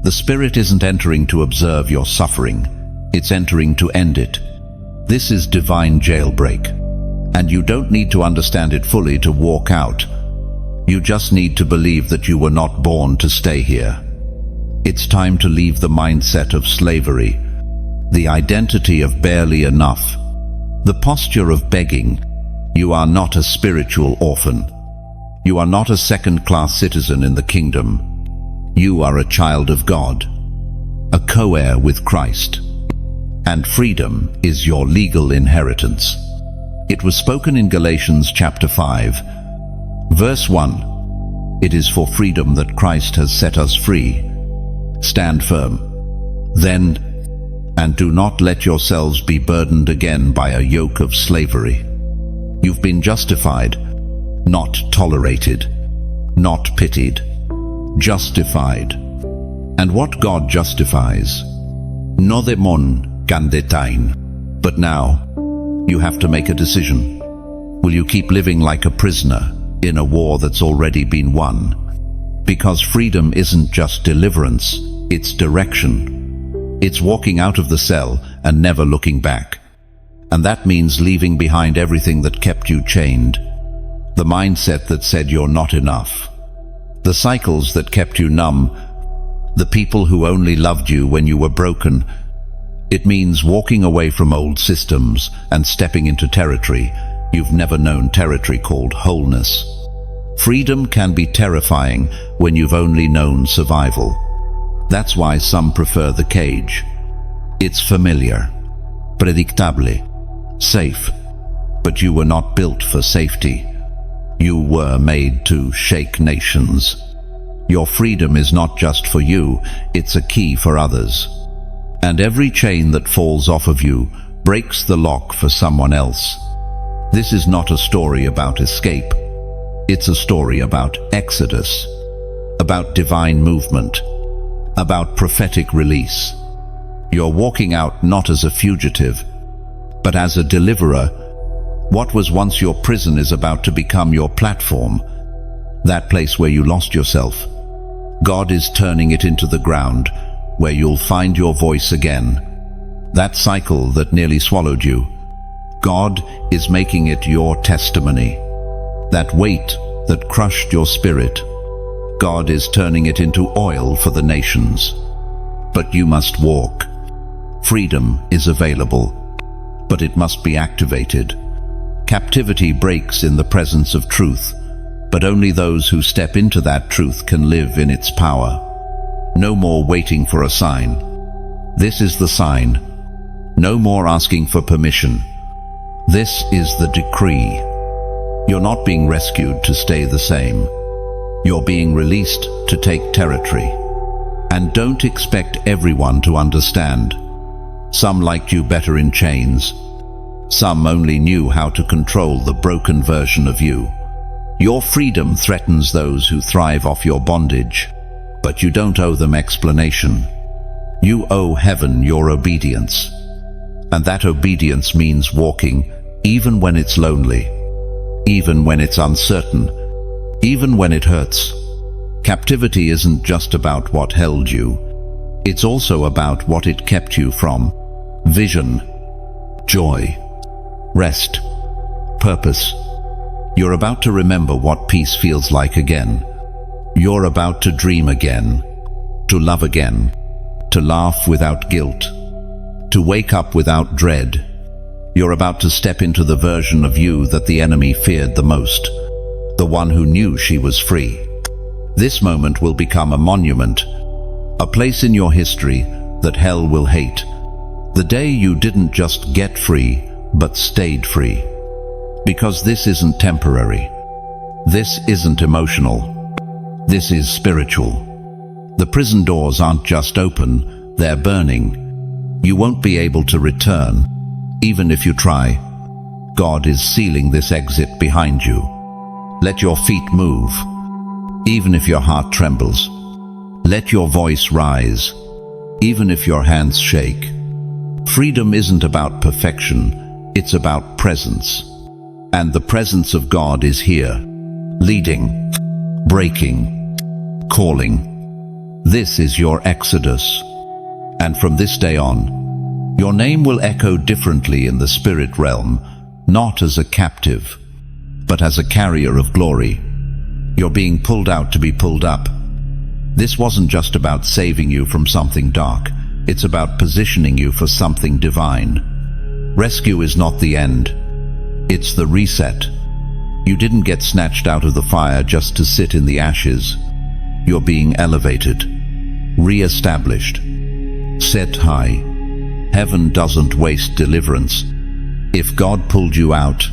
The Spirit isn't entering to observe your suffering. It's entering to end it. This is divine jailbreak. And you don't need to understand it fully to walk out. You just need to believe that you were not born to stay here. It's time to leave the mindset of slavery, the identity of barely enough, the posture of begging. You are not a spiritual orphan. You are not a second-class citizen in the kingdom. You are a child of God, a co-heir with Christ. And freedom is your legal inheritance. It was spoken in Galatians chapter 5, verse 1. It is for freedom that Christ has set us free. Stand firm, then, and do not let yourselves be burdened again by a yoke of slavery. You've been justified, not tolerated, not pitied, justified. and what God justifies. No demon can detain. But now, you have to make a decision. Will you keep living like a prisoner in a war that's already been won? Because freedom isn't just deliverance, it's direction. It's walking out of the cell and never looking back. And that means leaving behind everything that kept you chained. The mindset that said you're not enough. The cycles that kept you numb. The people who only loved you when you were broken. It means walking away from old systems and stepping into territory you've never known, territory called wholeness. Freedom can be terrifying when you've only known survival. That's why some prefer the cage. It's familiar, predictable, safe. But you were not built for safety. You were made to shake nations. Your freedom is not just for you, it's a key for others. And every chain that falls off of you breaks the lock for someone else. This is not a story about escape. It's a story about exodus, about divine movement, about prophetic release. You're walking out not as a fugitive, but as a deliverer. What was once your prison is about to become your platform, that place where you lost yourself. God is turning it into the ground where you'll find your voice again. That cycle that nearly swallowed you, God is making it your testimony. That weight that crushed your spirit, God is turning it into oil for the nations. But you must walk. Freedom is available, but it must be activated. Captivity breaks in the presence of truth, but only those who step into that truth can live in its power. No more waiting for a sign. This is the sign. No more asking for permission. This is the decree. You're not being rescued to stay the same. You're being released to take territory. And don't expect everyone to understand. Some liked you better in chains. Some only knew how to control the broken version of you. Your freedom threatens those who thrive off your bondage, but you don't owe them explanation. You owe heaven your obedience. And that obedience means walking even when it's lonely, even when it's uncertain, even when it hurts. Captivity isn't just about what held you. It's also about what it kept you from. Vision, joy, rest, purpose. You're about to remember what peace feels like again. You're about to dream again, to love again, to laugh without guilt, to wake up without dread. You're about to step into the version of you that the enemy feared the most, the one who knew she was free. This moment will become a monument, a place in your history that hell will hate. The day you didn't just get free, but stayed free. Because this isn't temporary. This isn't emotional. This is spiritual. The prison doors aren't just open, they're burning. You won't be able to return, even if you try. God is sealing this exit behind you. Let your feet move, even if your heart trembles. Let your voice rise, even if your hands shake. Freedom isn't about perfection, it's about presence. And the presence of God is here, leading, breaking, calling. This is your exodus. And from this day on, your name will echo differently in the spirit realm, not as a captive, but as a carrier of glory. You're being pulled out to be pulled up. This wasn't just about saving you from something dark. It's about positioning you for something divine. Rescue is not the end. It's the reset. You didn't get snatched out of the fire just to sit in the ashes. You're being elevated, re-established, set high. Heaven doesn't waste deliverance. If God pulled you out,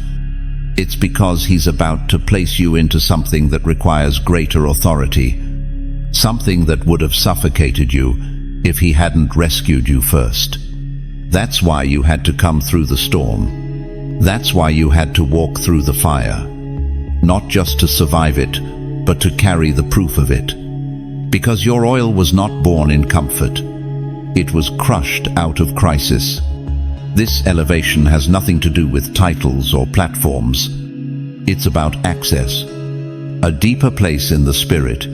it's because He's about to place you into something that requires greater authority, something that would have suffocated you if He hadn't rescued you first. That's why you had to come through the storm. That's why you had to walk through the fire, not just to survive it, but to carry the proof of it. Because your oil was not born in comfort. It was crushed out of crisis. This elevation has nothing to do with titles or platforms. It's about access, a deeper place in the spirit,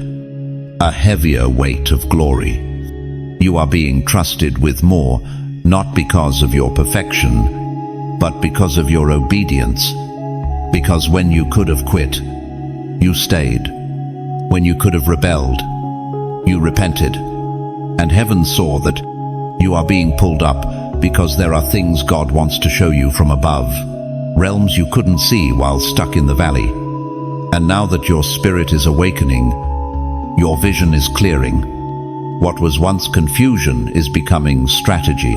a heavier weight of glory. You are being trusted with more, not because of your perfection, but because of your obedience. Because when you could have quit, you stayed. When you could have rebelled, you repented. And heaven saw that you are being pulled up because there are things God wants to show you from above, realms you couldn't see while stuck in the valley. And now that your spirit is awakening, your vision is clearing. What was once confusion is becoming strategy.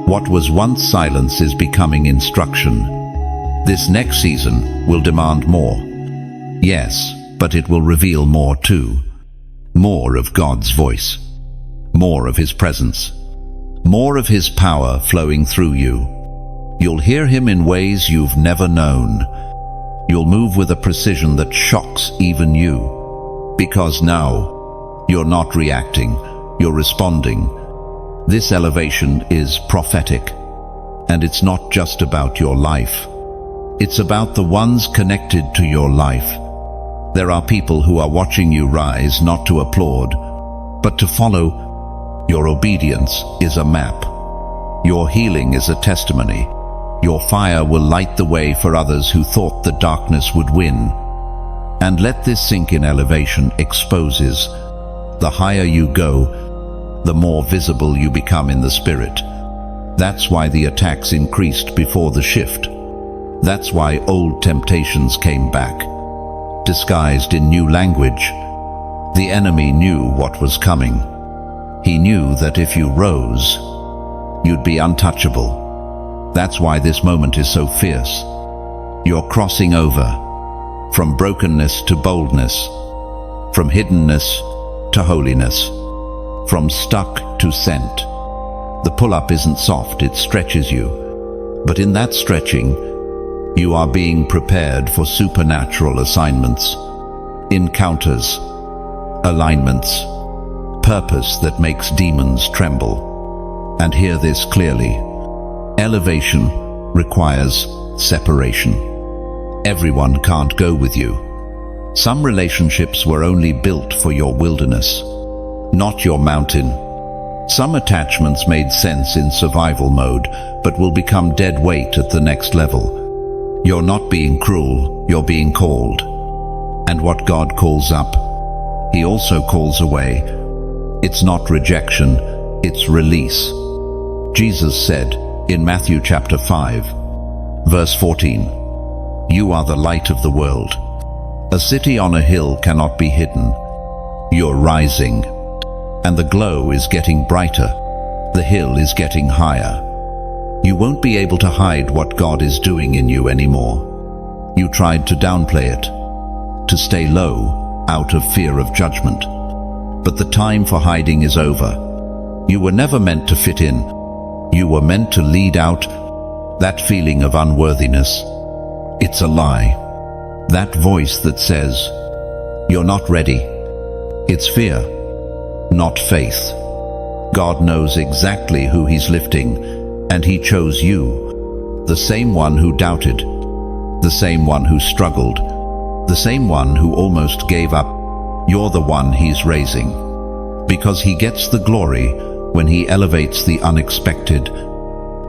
What was once silence is becoming instruction. This next season will demand more. Yes, but it will reveal more too. More of God's voice. More of His presence. More of His power flowing through you. You'll hear Him in ways you've never known. You'll move with a precision that shocks even you. Because now, you're not reacting, you're responding. This elevation is prophetic. And it's not just about your life. It's about the ones connected to your life. There are people who are watching you rise not to applaud, but to follow. Your obedience is a map. Your healing is a testimony. Your fire will light the way for others who thought the darkness would win. And let this sink in. Elevation exposes. The higher you go, the more visible you become in the spirit. That's why the attacks increased before the shift. That's why old temptations came back, disguised in new language. The enemy knew what was coming. He knew that if you rose, you'd be untouchable. That's why this moment is so fierce. You're crossing over, from brokenness to boldness, from hiddenness to holiness, from stuck to sent. The pull-up isn't soft, it stretches you. But in that stretching, you are being prepared for supernatural assignments, encounters, alignments, purpose that makes demons tremble. And hear this clearly. Elevation requires separation. Everyone can't go with you. Some relationships were only built for your wilderness, not your mountain. Some attachments made sense in survival mode, but will become dead weight at the next level. You're not being cruel, you're being called. And what God calls up, He also calls away. It's not rejection, it's release. Jesus said in Matthew chapter 5, verse 14, "You are the light of the world. A city on a hill cannot be hidden. You're rising, and the glow is getting brighter. The hill is getting higher. You won't be able to hide what God is doing in you anymore. You tried to downplay it, to stay low out of fear of judgment. But the time for hiding is over. You were never meant to fit in. You were meant to lead out. That feeling of unworthiness, it's a lie. That voice that says, you're not ready, it's fear, not faith. God knows exactly who He's lifting, and He chose you, the same one who doubted, the same one who struggled, the same one who almost gave up. You're the one He's raising, because He gets the glory when He elevates the unexpected.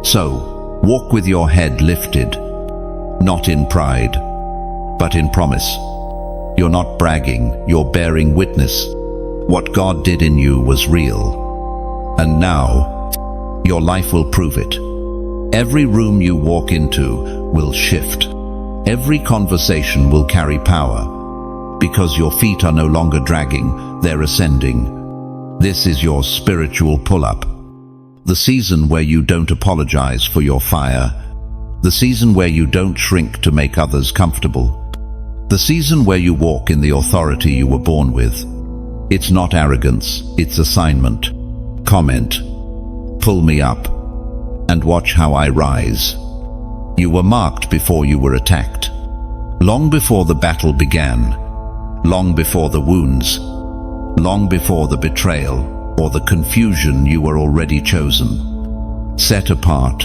So, walk with your head lifted, not in pride, but in promise. You're not bragging, you're bearing witness. What God did in you was real. And now, your life will prove it. Every room you walk into will shift. Every conversation will carry power, because your feet are no longer dragging, they're ascending. This is your spiritual pull-up. The season where you don't apologize for your fire. The season where you don't shrink to make others comfortable. The season where you walk in the authority you were born with. It's not arrogance, it's assignment. Comment, pull me up, and watch how I rise. You were marked before you were attacked. Long before the battle began. Long before the wounds. long before the betrayal or the confusion. You were already chosen, set apart,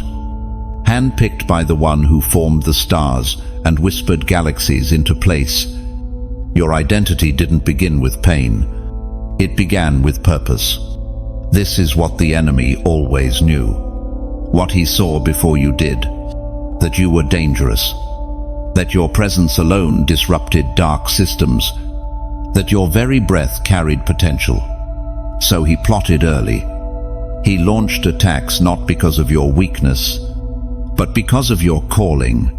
handpicked by the one who formed the stars and whispered galaxies into place. Your identity didn't begin with pain. It began with purpose. This is what the enemy always knew. What he saw before you did. That you were dangerous. That your presence alone disrupted dark systems. That your very breath carried potential. So he plotted early. He launched attacks not because of your weakness, but because of your calling.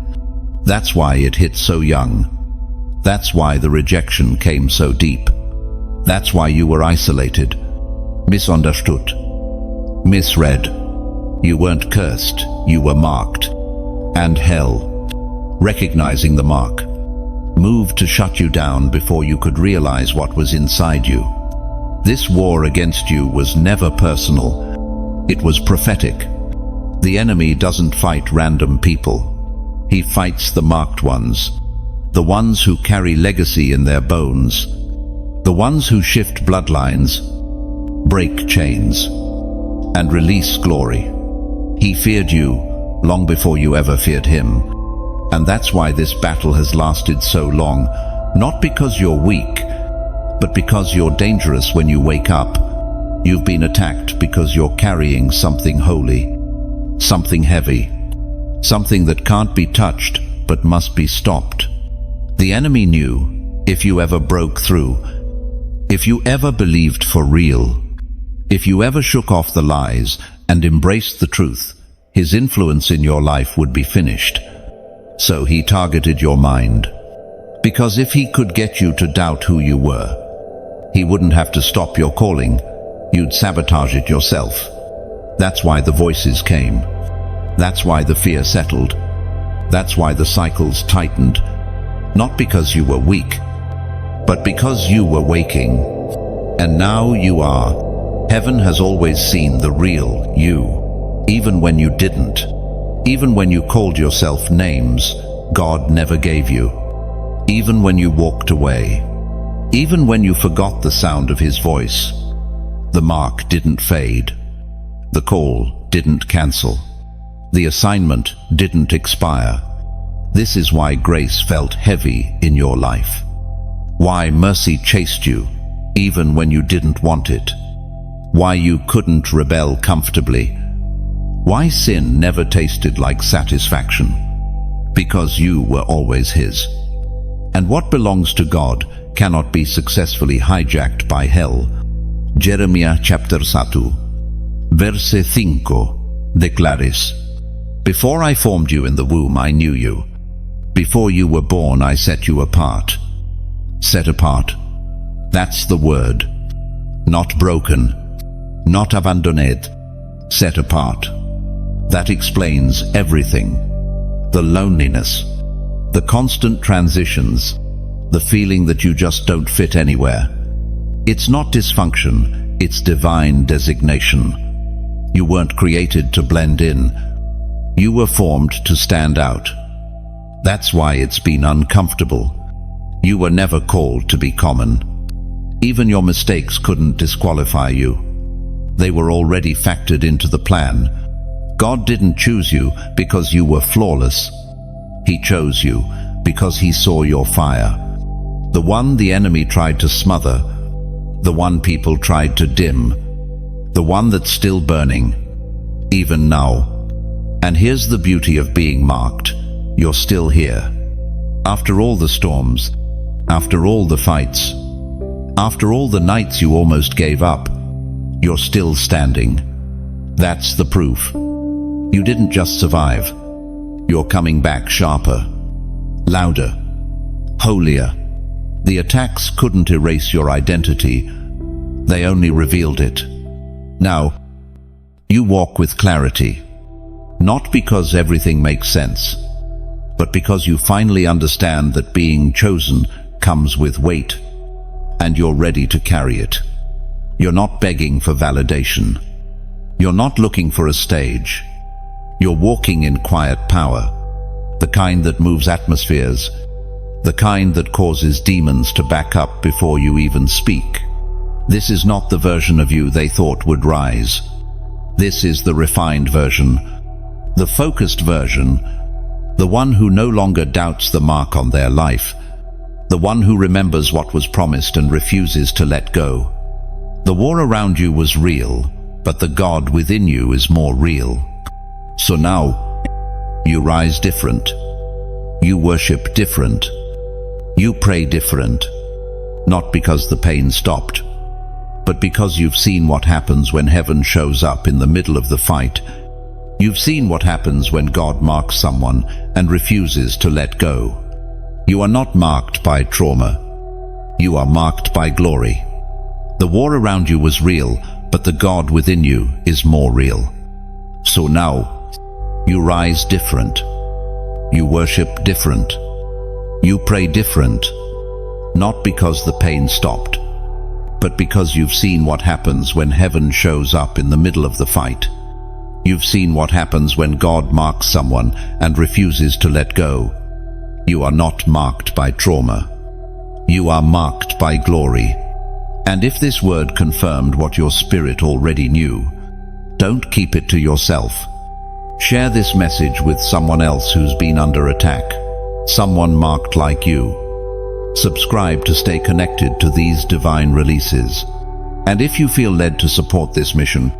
That's why it hit so young. That's why the rejection came so deep. That's why you were isolated, misunderstood, misread. You weren't cursed, you were marked. And hell, recognizing the mark, moved to shut you down before you could realize what was inside you. This war against you was never personal. It was prophetic. The enemy doesn't fight random people. He fights the marked ones. The ones who carry legacy in their bones. The ones who shift bloodlines, break chains, and release glory. He feared you long before you ever feared him. And that's why this battle has lasted so long. Not because you're weak, but because you're dangerous when you wake up. You've been attacked because you're carrying something holy, something heavy, something that can't be touched but must be stopped. The enemy knew if you ever broke through, if you ever believed for real, if you ever shook off the lies and embraced the truth, his influence in your life would be finished. So he targeted your mind. Because if he could get you to doubt who you were, he wouldn't have to stop your calling. You'd sabotage it yourself. That's why the voices came. That's why the fear settled. That's why the cycles tightened. Not because you were weak, but because you were waking. And now you are. Heaven has always seen the real you, even when you didn't. Even when you called yourself names God never gave you. Even when you walked away. Even when you forgot the sound of his voice. The mark didn't fade. The call didn't cancel. The assignment didn't expire. This is why grace felt heavy in your life. Why mercy chased you, even when you didn't want it. Why you couldn't rebel comfortably. Why sin never tasted like satisfaction. Because you were always his. And what belongs to God cannot be successfully hijacked by hell. Jeremiah chapter 1, verse 5, declares, Before I formed you in the womb, I knew you. Before you were born, I set you apart. Set apart. That's the word. Not broken. Not abandoned. Set apart. That explains everything. The loneliness. The constant transitions. The feeling that you just don't fit anywhere. It's not dysfunction, it's divine designation. You weren't created to blend in. You were formed to stand out. That's why it's been uncomfortable. You were never called to be common. Even your mistakes couldn't disqualify you. They were already factored into the plan. God didn't choose you because you were flawless. He chose you because he saw your fire. The one the enemy tried to smother. The one people tried to dim. The one that's still burning, even now. And here's the beauty of being marked. You're still here. After all the storms, after all the fights, after all the nights you almost gave up, you're still standing. That's the proof. You didn't just survive. You're coming back sharper, louder, holier. The attacks couldn't erase your identity. They only revealed it. Now, you walk with clarity. Not because everything makes sense, but because you finally understand that being chosen comes with weight, and you're ready to carry it. You're not begging for validation. You're not looking for a stage. You're walking in quiet power, the kind that moves atmospheres, the kind that causes demons to back up before you even speak. This is not the version of you they thought would rise. This is the refined version, the focused version, the one who no longer doubts the mark on their life, the one who remembers what was promised and refuses to let go. The war around you was real, but the God within you is more real. So now, you rise different. You worship different. You pray different. Not because the pain stopped, but because you've seen what happens when heaven shows up in the middle of the fight. You've seen what happens when God marks someone and refuses to let go. You are not marked by trauma. You are marked by glory. The war around you was real, but the God within you is more real. So now, you rise different. You worship different. You pray different. Not because the pain stopped, but because you've seen what happens when heaven shows up in the middle of the fight. You've seen what happens when God marks someone and refuses to let go. You are not marked by trauma. You are marked by glory. And if this word confirmed what your spirit already knew, don't keep it to yourself. Share this message with someone else who's been under attack, someone marked like you. Subscribe to stay connected to these divine releases. And if you feel led to support this mission,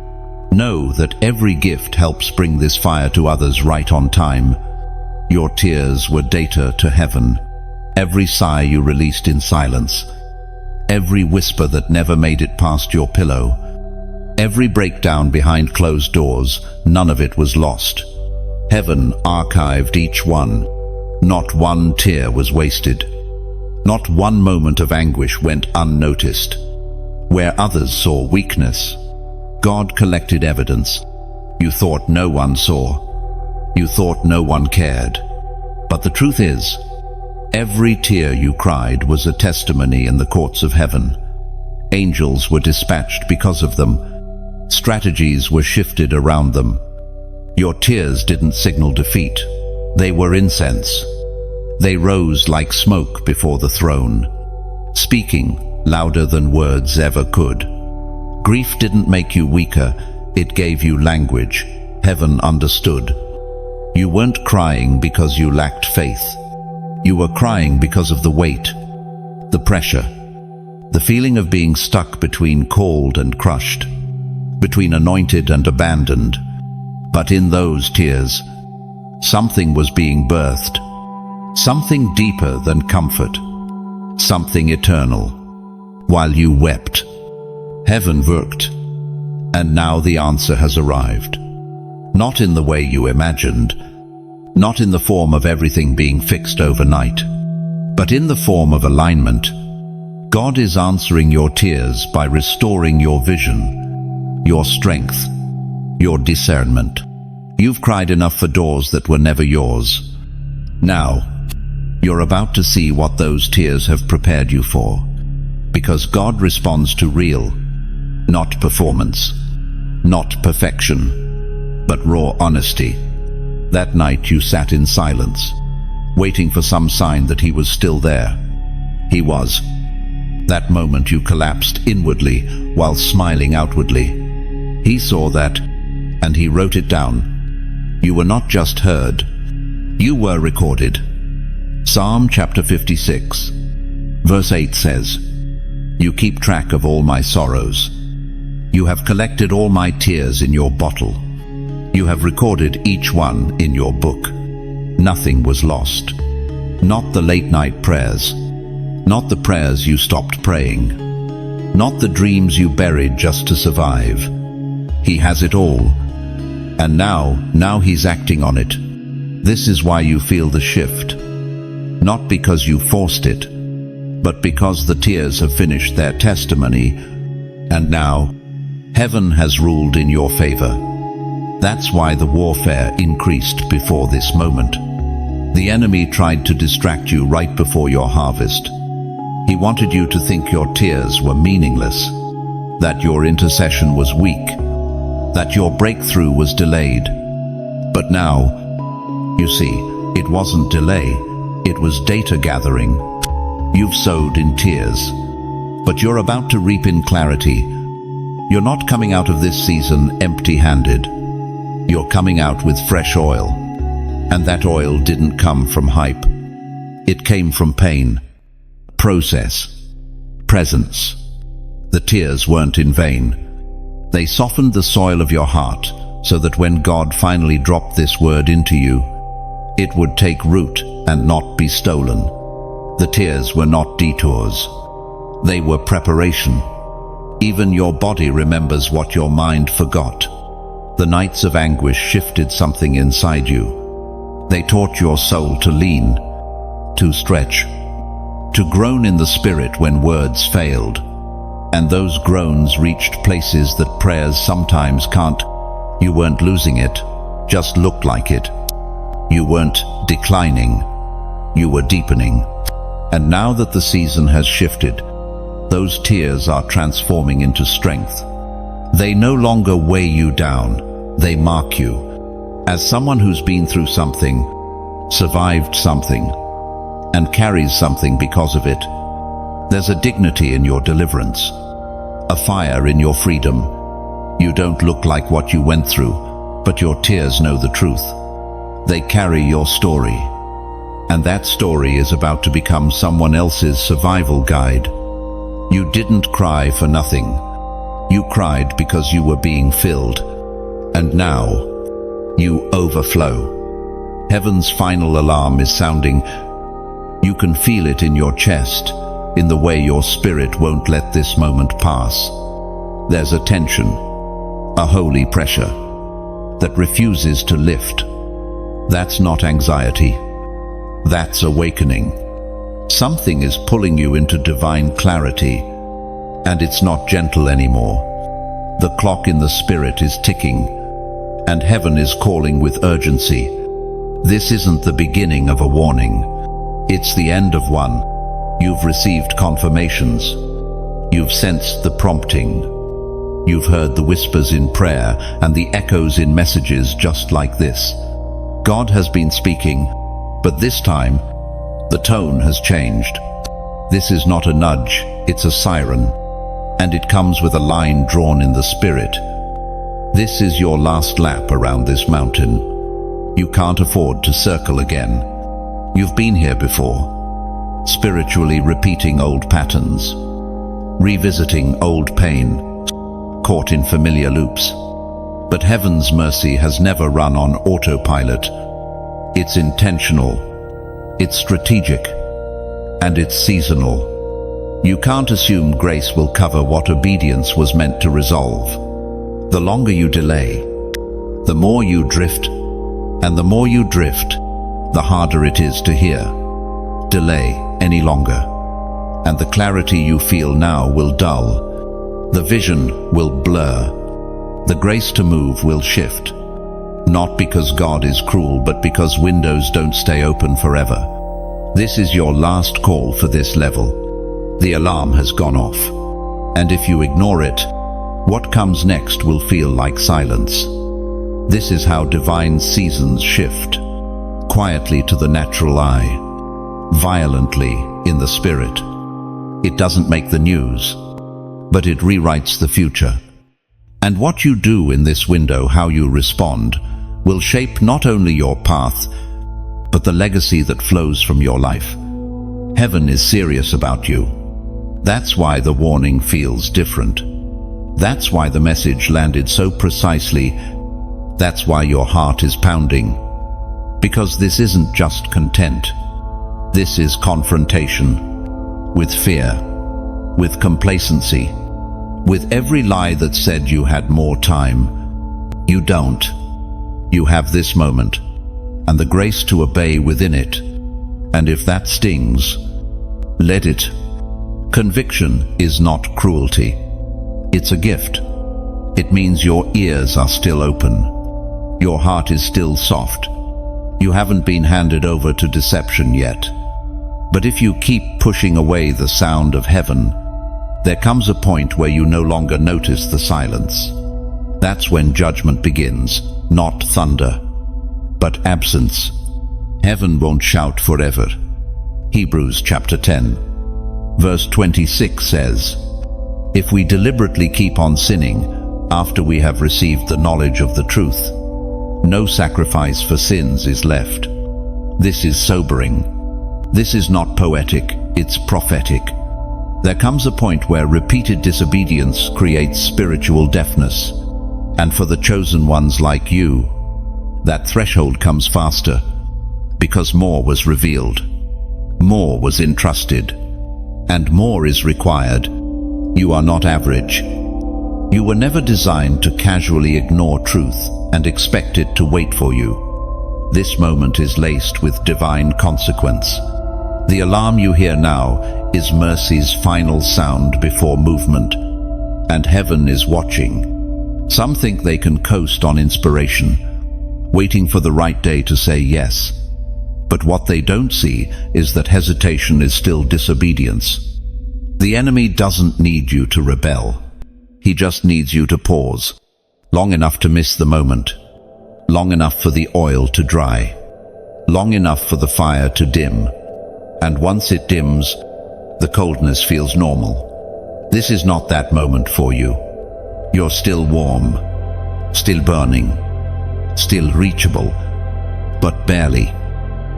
know that every gift helps bring this fire to others right on time. Your tears were data to heaven. Every sigh you released in silence. Every whisper that never made it past your pillow. Every breakdown behind closed doors, none of it was lost. Heaven archived each one. Not one tear was wasted. Not one moment of anguish went unnoticed. Where others saw weakness, God collected evidence. You thought no one saw. You thought no one cared. But the truth is, every tear you cried was a testimony in the courts of heaven. Angels were dispatched because of them. Strategies were shifted around them. Your tears didn't signal defeat. They were incense. They rose like smoke before the throne, speaking louder than words ever could. Grief didn't make you weaker, it gave you language. Heaven understood. You weren't crying because you lacked faith. You were crying because of the weight, the pressure, the feeling of being stuck between called and crushed, between anointed and abandoned. But in those tears, something was being birthed. Something deeper than comfort, something eternal. While you wept, heaven worked, and now the answer has arrived. Not in the way you imagined, not in the form of everything being fixed overnight, but in the form of alignment. God is answering your tears by restoring your vision, your strength, your discernment. You've cried enough for doors that were never yours. Now, you're about to see what those tears have prepared you for. Because God responds to real, not performance, not perfection, but raw honesty. That night you sat in silence, waiting for some sign that He was still there. He was. That moment you collapsed inwardly while smiling outwardly. He saw that, and He wrote it down. You were not just heard, you were recorded. Psalm chapter 56, verse 8 says, "You keep track of all my sorrows. You have collected all my tears in your bottle. You have recorded each one in your book." Nothing was lost. Not the late-night prayers. Not the prayers you stopped praying. Not the dreams you buried just to survive. He has it all. And now He's acting on it. This is why you feel the shift. Not because you forced it, but because the tears have finished their testimony, and now heaven has ruled in your favor. That's why the warfare increased before this moment. The enemy tried to distract you right before your harvest. He wanted you to think your tears were meaningless, that your intercession was weak, that your breakthrough was delayed. But now, you see, it wasn't delay. It was data gathering. You've sowed in tears. but you're about to reap in clarity. You're not coming out of this season empty-handed. You're coming out with fresh oil. And that oil didn't come from hype. It came from pain, process, presence. The tears weren't in vain. They softened the soil of your heart so that when God finally dropped this word into you, it would take root and not be stolen. The tears were not detours. They were preparation. Even your body remembers what your mind forgot. The nights of anguish shifted something inside you. They taught your soul to lean, to stretch, to groan in the spirit when words failed. And those groans reached places that prayers sometimes can't. You weren't losing it, just looked like it. You weren't declining, you were deepening. And now that the season has shifted, those tears are transforming into strength. They no longer weigh you down, they mark you. As someone who's been through something, survived something, and carries something because of it, there's a dignity in your deliverance, a fire in your freedom. You don't look like what you went through, but your tears know the truth. They carry your story, and that story is about to become someone else's survival guide. You didn't cry for nothing. You cried because you were being filled, and now you overflow. Heaven's final alarm is sounding. You can feel it in your chest, in the way your spirit won't let this moment pass. There's a tension, a holy pressure, that refuses to lift. That's not anxiety. That's awakening. Something is pulling you into divine clarity, and it's not gentle anymore. The clock in the spirit is ticking, and heaven is calling with urgency. This isn't the beginning of a warning. It's the end of one. You've received confirmations. You've sensed the prompting. You've heard the whispers in prayer and the echoes in messages just like this. God has been speaking, but this time, the tone has changed. This is not a nudge, it's a siren, and it comes with a line drawn in the spirit. This is your last lap around this mountain. You can't afford to circle again. You've been here before, spiritually repeating old patterns, revisiting old pain, caught in familiar loops. But heaven's mercy has never run on autopilot. It's intentional, it's strategic, and it's seasonal. You can't assume grace will cover what obedience was meant to resolve. The longer you delay, the more you drift, and the more you drift, the harder it is to hear. Delay any longer, and the clarity you feel now will dull. The vision will blur. The grace to move will shift. Not because God is cruel, but because windows don't stay open forever. This is your last call for this level. The alarm has gone off, and if you ignore it, what comes next will feel like silence. This is how divine seasons shift, quietly to the natural eye, violently in the spirit. It doesn't make the news, but it rewrites the future. And what you do in this window, how you respond, will shape not only your path, but the legacy that flows from your life. Heaven is serious about you. That's why the warning feels different. That's why the message landed so precisely. That's why your heart is pounding. Because this isn't just content. This is confrontation with fear, with complacency, with every lie that said you had more time. You don't. You have this moment, and the grace to obey within it. And if that stings, let it. Conviction is not cruelty. It's a gift. It means your ears are still open. Your heart is still soft. You haven't been handed over to deception yet. But if you keep pushing away the sound of heaven, there comes a point where you no longer notice the silence. That's when judgment begins, not thunder, but absence. Heaven won't shout forever. Hebrews chapter 10. Verse 26 says, "If we deliberately keep on sinning after we have received the knowledge of the truth, no sacrifice for sins is left." This is sobering. This is not poetic, it's prophetic. There comes a point where repeated disobedience creates spiritual deafness. And for the chosen ones like you, that threshold comes faster, because more was revealed, more was entrusted, and more is required. You are not average. You were never designed to casually ignore truth and expect it to wait for you. This moment is laced with divine consequence. The alarm you hear now is mercy's final sound before movement, and heaven is watching. Some think they can coast on inspiration, waiting for the right day to say yes. But what they don't see is that hesitation is still disobedience. The enemy doesn't need you to rebel. He just needs you to pause, long enough to miss the moment, long enough for the oil to dry, long enough for the fire to dim. And once it dims, the coldness feels normal. This is not that moment for you. You're still warm, still burning, still reachable, but barely.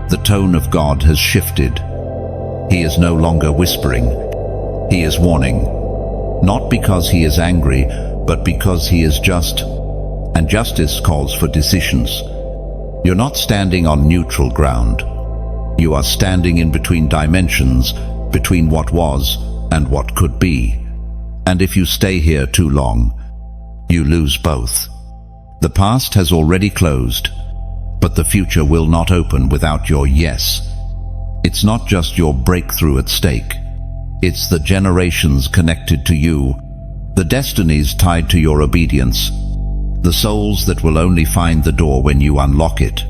The tone of God has shifted. He is no longer whispering. He is warning. Not because he is angry, but because he is just. And justice calls for decisions. You're not standing on neutral ground. You are standing in between dimensions, between what was and what could be. And if you stay here too long, you lose both. The past has already closed, but the future will not open without your yes. It's not just your breakthrough at stake. It's the generations connected to you, the destinies tied to your obedience, the souls that will only find the door when you unlock it.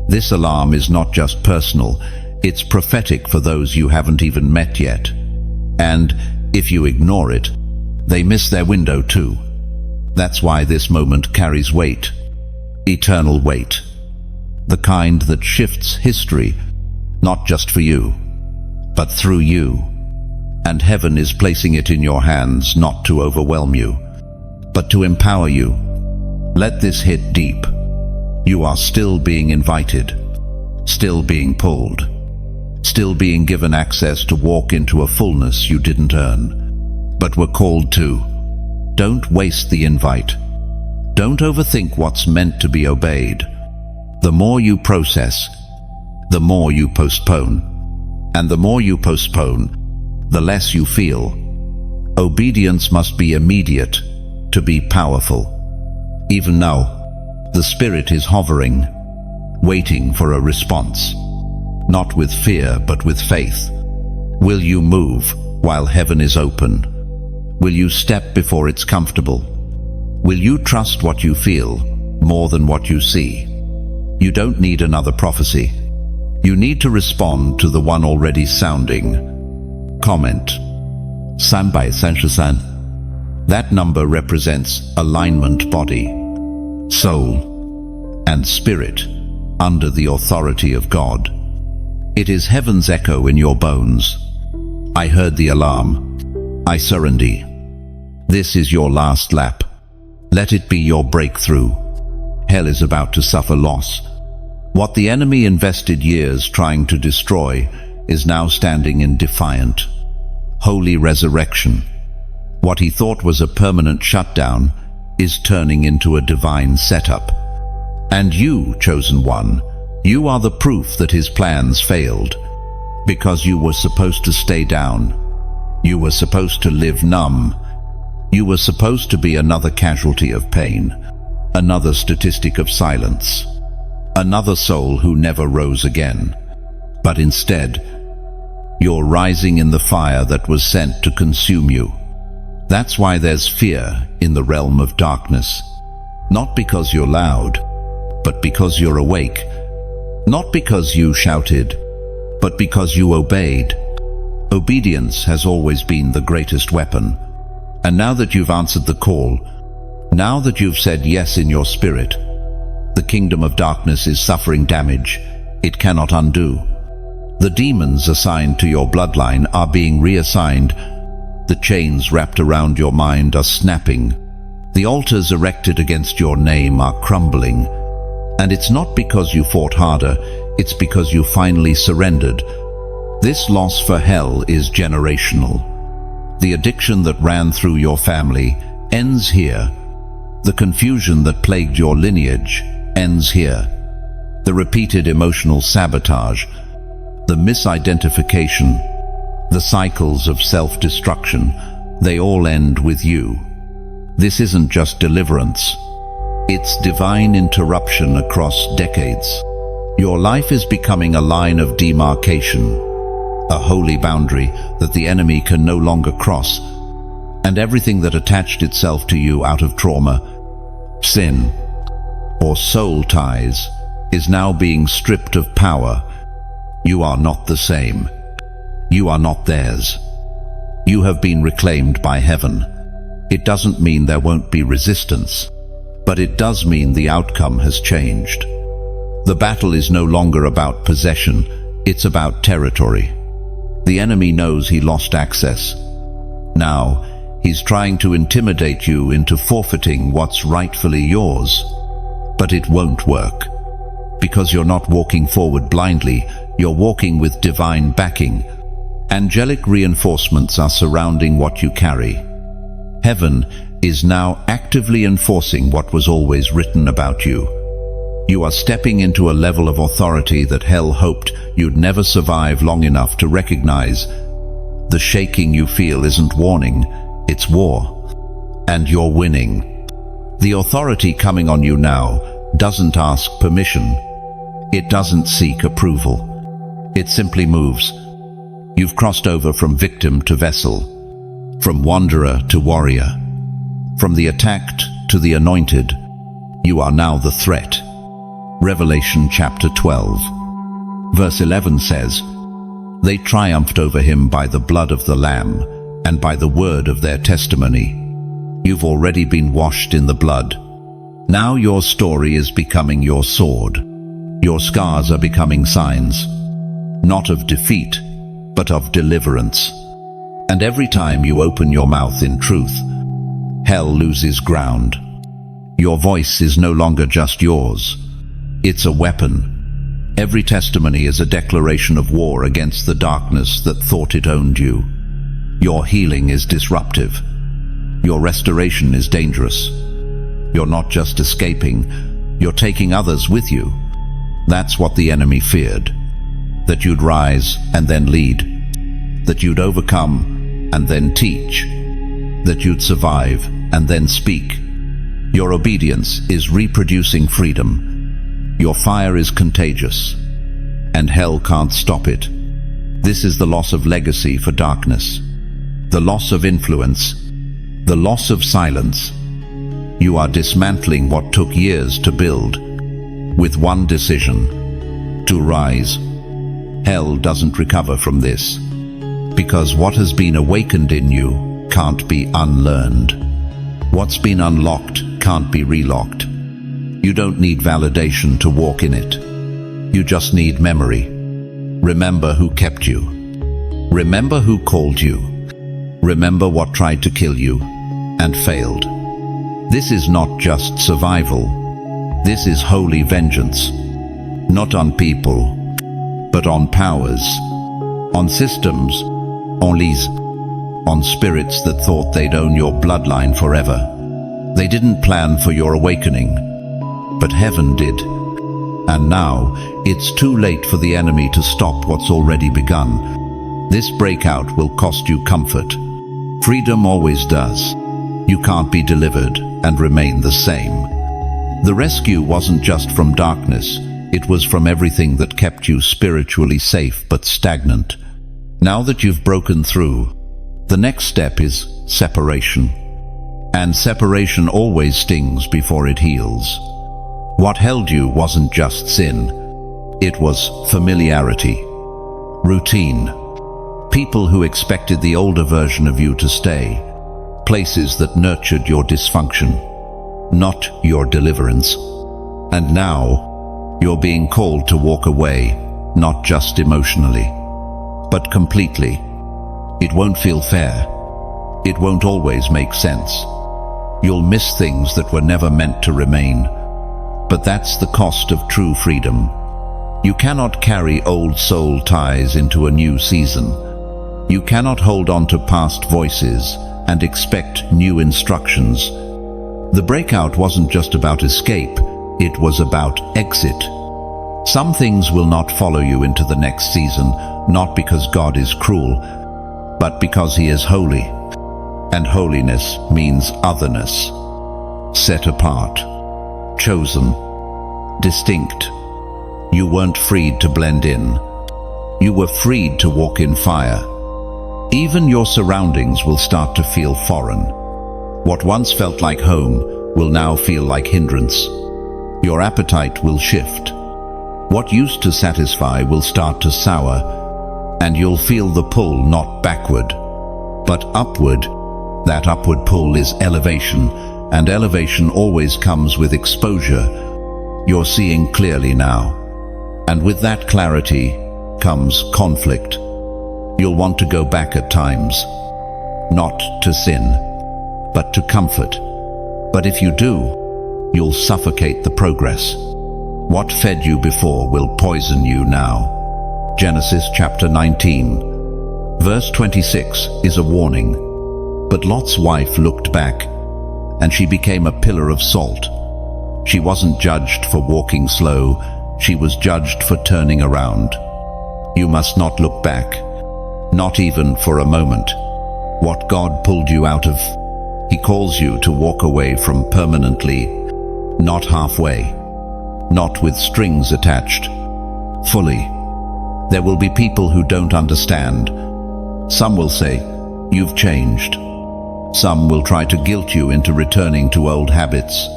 This alarm is not just personal, it's prophetic for those you haven't even met yet. And if you ignore it, they miss their window too. That's why this moment carries weight, eternal weight. The kind that shifts history, not just for you, but through you. And heaven is placing it in your hands not to overwhelm you, but to empower you. Let this hit deep. You are still being invited, still being pulled, still being given access to walk into a fullness you didn't earn, but were called to. Don't waste the invite. Don't overthink what's meant to be obeyed. The more you process, the more you postpone. And the more you postpone, the less you feel. Obedience must be immediate to be powerful. Even now, the Spirit is hovering, waiting for a response. Not with fear, but with faith. Will you move while heaven is open? Will you step before it's comfortable? Will you trust what you feel more than what you see? You don't need another prophecy. You need to respond to the one already sounding. Comment. 333. That number represents alignment, body, soul, and spirit under the authority of God. It is heaven's echo in your bones. I heard the alarm. I surrender. This is your last lap. Let it be your breakthrough. Hell is about to suffer loss. What the enemy invested years trying to destroy is now standing in defiant, holy resurrection. What he thought was a permanent shutdown is turning into a divine setup. And you, chosen one, you are the proof that his plans failed. Because you were supposed to stay down. You were supposed to live numb. You were supposed to be another casualty of pain, another statistic of silence, another soul who never rose again. But instead, you're rising in the fire that was sent to consume you. That's why there's fear in the realm of darkness. Not because you're loud, but because you're awake. Not because you shouted, but because you obeyed. Obedience has always been the greatest weapon. And now that you've answered the call, now that you've said yes in your spirit, the kingdom of darkness is suffering damage it cannot undo. The demons assigned to your bloodline are being reassigned. The chains wrapped around your mind are snapping. The altars erected against your name are crumbling. And it's not because you fought harder, it's because you finally surrendered. This loss for hell is generational. The addiction that ran through your family ends here. The confusion that plagued your lineage ends here. The repeated emotional sabotage, the misidentification, the cycles of self-destruction, they all end with you. This isn't just deliverance. It's divine interruption across decades. Your life is becoming a line of demarcation, a holy boundary that the enemy can no longer cross, and everything that attached itself to you out of trauma, sin, or soul ties is now being stripped of power. You are not the same. You are not theirs. You have been reclaimed by heaven. It doesn't mean there won't be resistance, but it does mean the outcome has changed. The battle is no longer about possession, it's about territory. The enemy knows he lost access. Now, he's trying to intimidate you into forfeiting what's rightfully yours. But it won't work. Because you're not walking forward blindly, you're walking with divine backing. Angelic reinforcements are surrounding what you carry. Heaven is now actively enforcing what was always written about you. You are stepping into a level of authority that hell hoped you'd never survive long enough to recognize. The shaking you feel isn't warning, it's war. And you're winning. The authority coming on you now doesn't ask permission. It doesn't seek approval. It simply moves. You've crossed over from victim to vessel, from wanderer to warrior, from the attacked to the anointed. You are now the threat. Revelation chapter 12, verse 11 says, "They triumphed over him by the blood of the Lamb and by the word of their testimony." You've already been washed in the blood. Now your story is becoming your sword. Your scars are becoming signs, not of defeat, but of deliverance. And every time you open your mouth in truth, hell loses ground. Your voice is no longer just yours. It's a weapon. Every testimony is a declaration of war against the darkness that thought it owned you. Your healing is disruptive. Your restoration is dangerous. You're not just escaping, you're taking others with you. That's what the enemy feared. That you'd rise and then lead. That you'd overcome and then teach. That you'd survive and then speak. Your obedience is reproducing freedom. Your fire is contagious, and hell can't stop it. This is the loss of legacy for darkness, the loss of influence, the loss of silence. You are dismantling what took years to build, with one decision: to rise. Hell doesn't recover from this, because what has been awakened in you can't be unlearned. What's been unlocked can't be relocked. You don't need validation to walk in it. You just need memory. Remember who kept you. Remember who called you. Remember what tried to kill you and failed. This is not just survival. This is holy vengeance. Not on people, but on powers, on systems, on lees, on spirits that thought they'd own your bloodline forever. They didn't plan for your awakening, but heaven did. And now, it's too late for the enemy to stop what's already begun. This breakout will cost you comfort. Freedom always does. You can't be delivered and remain the same. The rescue wasn't just from darkness, it was from everything that kept you spiritually safe but stagnant. Now that you've broken through, the next step is separation. And separation always stings before it heals. What held you wasn't just sin. It was familiarity, routine, people who expected the older version of you to stay, places that nurtured your dysfunction, not your deliverance. And now, you're being called to walk away, not just emotionally, but completely. It won't feel fair. It won't always make sense. You'll miss things that were never meant to remain. But that's the cost of true freedom. You cannot carry old soul ties into a new season. You cannot hold on to past voices and expect new instructions. The breakout wasn't just about escape, it was about exit. Some things will not follow you into the next season, not because God is cruel, but because He is holy. And holiness means otherness. Set apart. Chosen. Distinct. You weren't freed to blend in. You were freed to walk in fire. Even your surroundings will start to feel foreign. What once felt like home will now feel like hindrance. Your appetite will shift. What used to satisfy will start to sour, and you'll feel the pull not backward, but upward. That upward pull is elevation, and elevation always comes with exposure. You're seeing clearly now. And with that clarity comes conflict. You'll want to go back at times, not to sin, but to comfort. But if you do, you'll suffocate the progress. What fed you before will poison you now. Genesis chapter 19, verse 26 is a warning. But Lot's wife looked back, and she became a pillar of salt. She wasn't judged for walking slow, she was judged for turning around. You must not look back, not even for a moment. What God pulled you out of, He calls you to walk away from permanently, not halfway, not with strings attached, fully. There will be people who don't understand. Some will say, "You've changed." Some will try to guilt you into returning to old habits.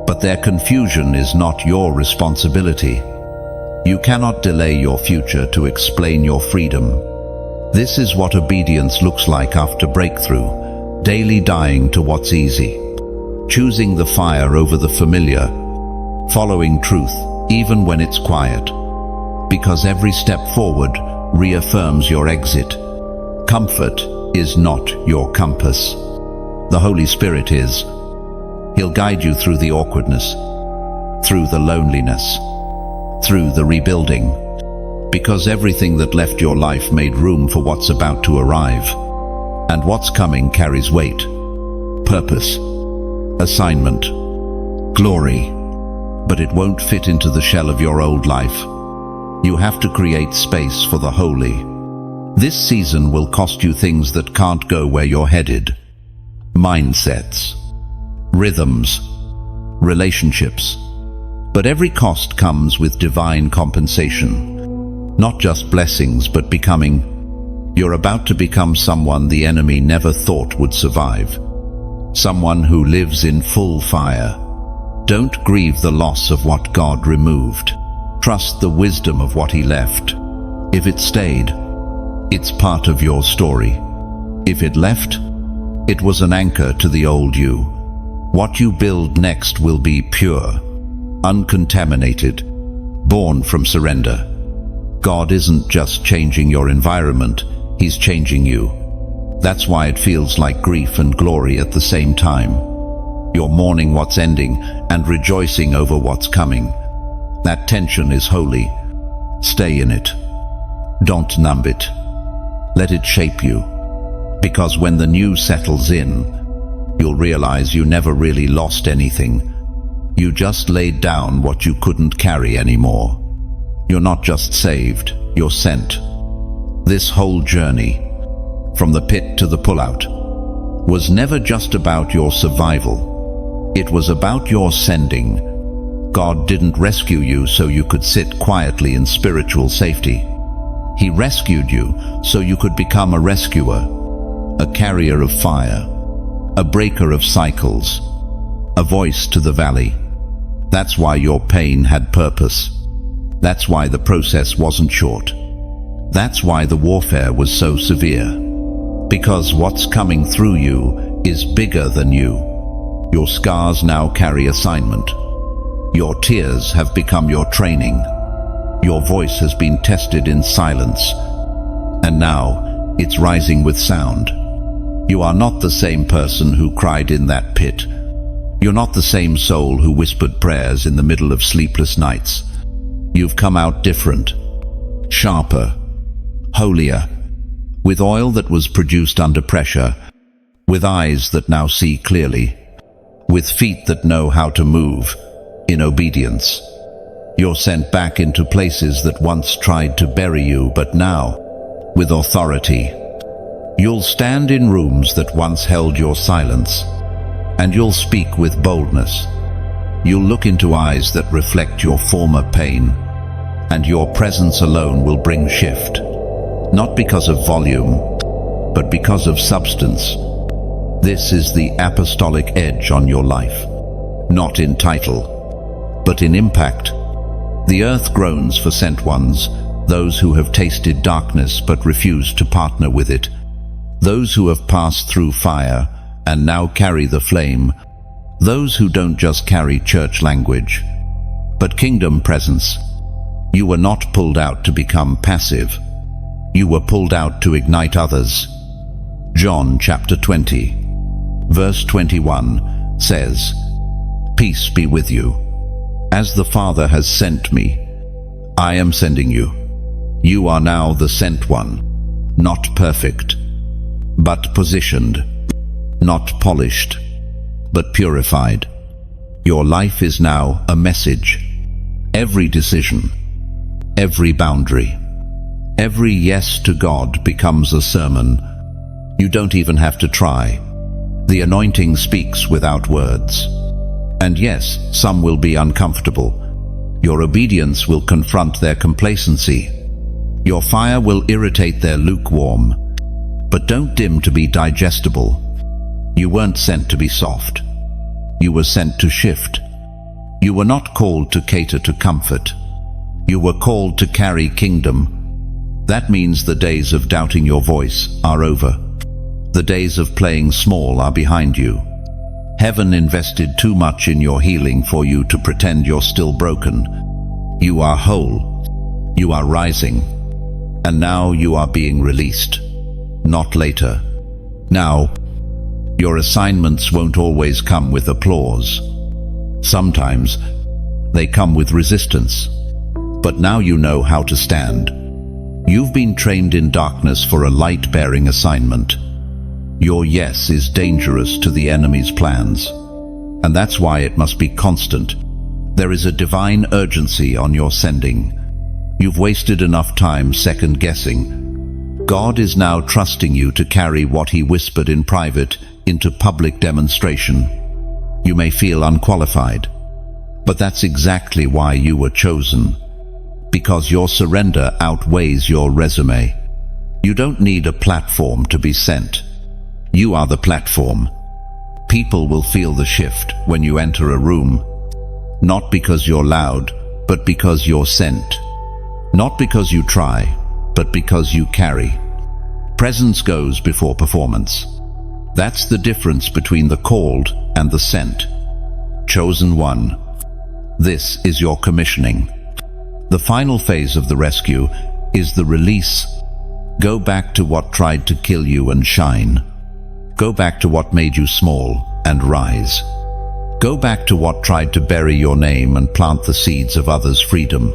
But their confusion is not your responsibility. You cannot delay your future to explain your freedom. This is what obedience looks like after breakthrough. Daily dying to what's easy. Choosing the fire over the familiar. Following truth, even when it's quiet. Because every step forward reaffirms your exit. Comfort is not your compass. The Holy Spirit is. He'll guide you through the awkwardness, through the loneliness, through the rebuilding. Because everything that left your life made room for what's about to arrive. And what's coming carries weight, purpose, assignment, glory. But it won't fit into the shell of your old life. You have to create space for the holy. This season will cost you things that can't go where you're headed. Mindsets, rhythms, relationships. But every cost comes with divine compensation. Not just blessings, but becoming. You're about to become someone the enemy never thought would survive. Someone who lives in full fire. Don't grieve the loss of what God removed. Trust the wisdom of what He left. If it stayed, it's part of your story. If it left, it was an anchor to the old you. What you build next will be pure, uncontaminated, born from surrender. God isn't just changing your environment, He's changing you. That's why it feels like grief and glory at the same time. You're mourning what's ending and rejoicing over what's coming. That tension is holy. Stay in it. Don't numb it. Let it shape you. Because when the new settles in, you'll realize you never really lost anything. You just laid down what you couldn't carry anymore. You're not just saved, you're sent. This whole journey, from the pit to the pullout, was never just about your survival. It was about your sending. God didn't rescue you so you could sit quietly in spiritual safety. He rescued you so you could become a rescuer, a carrier of fire, a breaker of cycles, a voice to the valley. That's why your pain had purpose. That's why the process wasn't short. That's why the warfare was so severe. Because what's coming through you is bigger than you. Your scars now carry assignment. Your tears have become your training. Your voice has been tested in silence, and now it's rising with sound. You are not the same person who cried in that pit. You're not the same soul who whispered prayers in the middle of sleepless nights. You've come out different, sharper, holier, with oil that was produced under pressure, with eyes that now see clearly, with feet that know how to move in obedience. You're sent back into places that once tried to bury you, but now, with authority, you'll stand in rooms that once held your silence, and you'll speak with boldness. You'll look into eyes that reflect your former pain, and your presence alone will bring shift, not because of volume, but because of substance. This is the apostolic edge on your life, not in title, but in impact. The earth groans for sent ones, those who have tasted darkness but refused to partner with it, those who have passed through fire and now carry the flame, those who don't just carry church language, but kingdom presence. You were not pulled out to become passive. You were pulled out to ignite others. John chapter 20, verse 21 says, "Peace be with you. As the Father has sent me, I am sending you. You are now the sent one, not perfect, but positioned, not polished, but purified. Your life is now a message. Every decision, every boundary, every yes to God becomes a sermon. You don't even have to try. The anointing speaks without words. And yes, some will be uncomfortable. Your obedience will confront their complacency. Your fire will irritate their lukewarm. But don't dim to be digestible. You weren't sent to be soft. You were sent to shift. You were not called to cater to comfort. You were called to carry kingdom. That means the days of doubting your voice are over. The days of playing small are behind you. Heaven invested too much in your healing for you to pretend you're still broken. You are whole. You are rising. And now you are being released. Not later. Now, your assignments won't always come with applause. Sometimes they come with resistance. But now you know how to stand. You've been trained in darkness for a light-bearing assignment. Your yes is dangerous to the enemy's plans. And that's why it must be constant. There is a divine urgency on your sending. You've wasted enough time second-guessing. God is now trusting you to carry what he whispered in private into public demonstration. You may feel unqualified, but that's exactly why you were chosen. Because your surrender outweighs your resume. You don't need a platform to be sent. You are the platform. People will feel the shift when you enter a room. Not because you're loud, but because you're sent. Not because you try, but because you carry. Presence goes before performance. That's the difference between the called and the sent. Chosen one. This is your commissioning. The final phase of the rescue is the release. Go back to what tried to kill you and shine. Go back to what made you small and rise. Go back to what tried to bury your name and plant the seeds of others' freedom.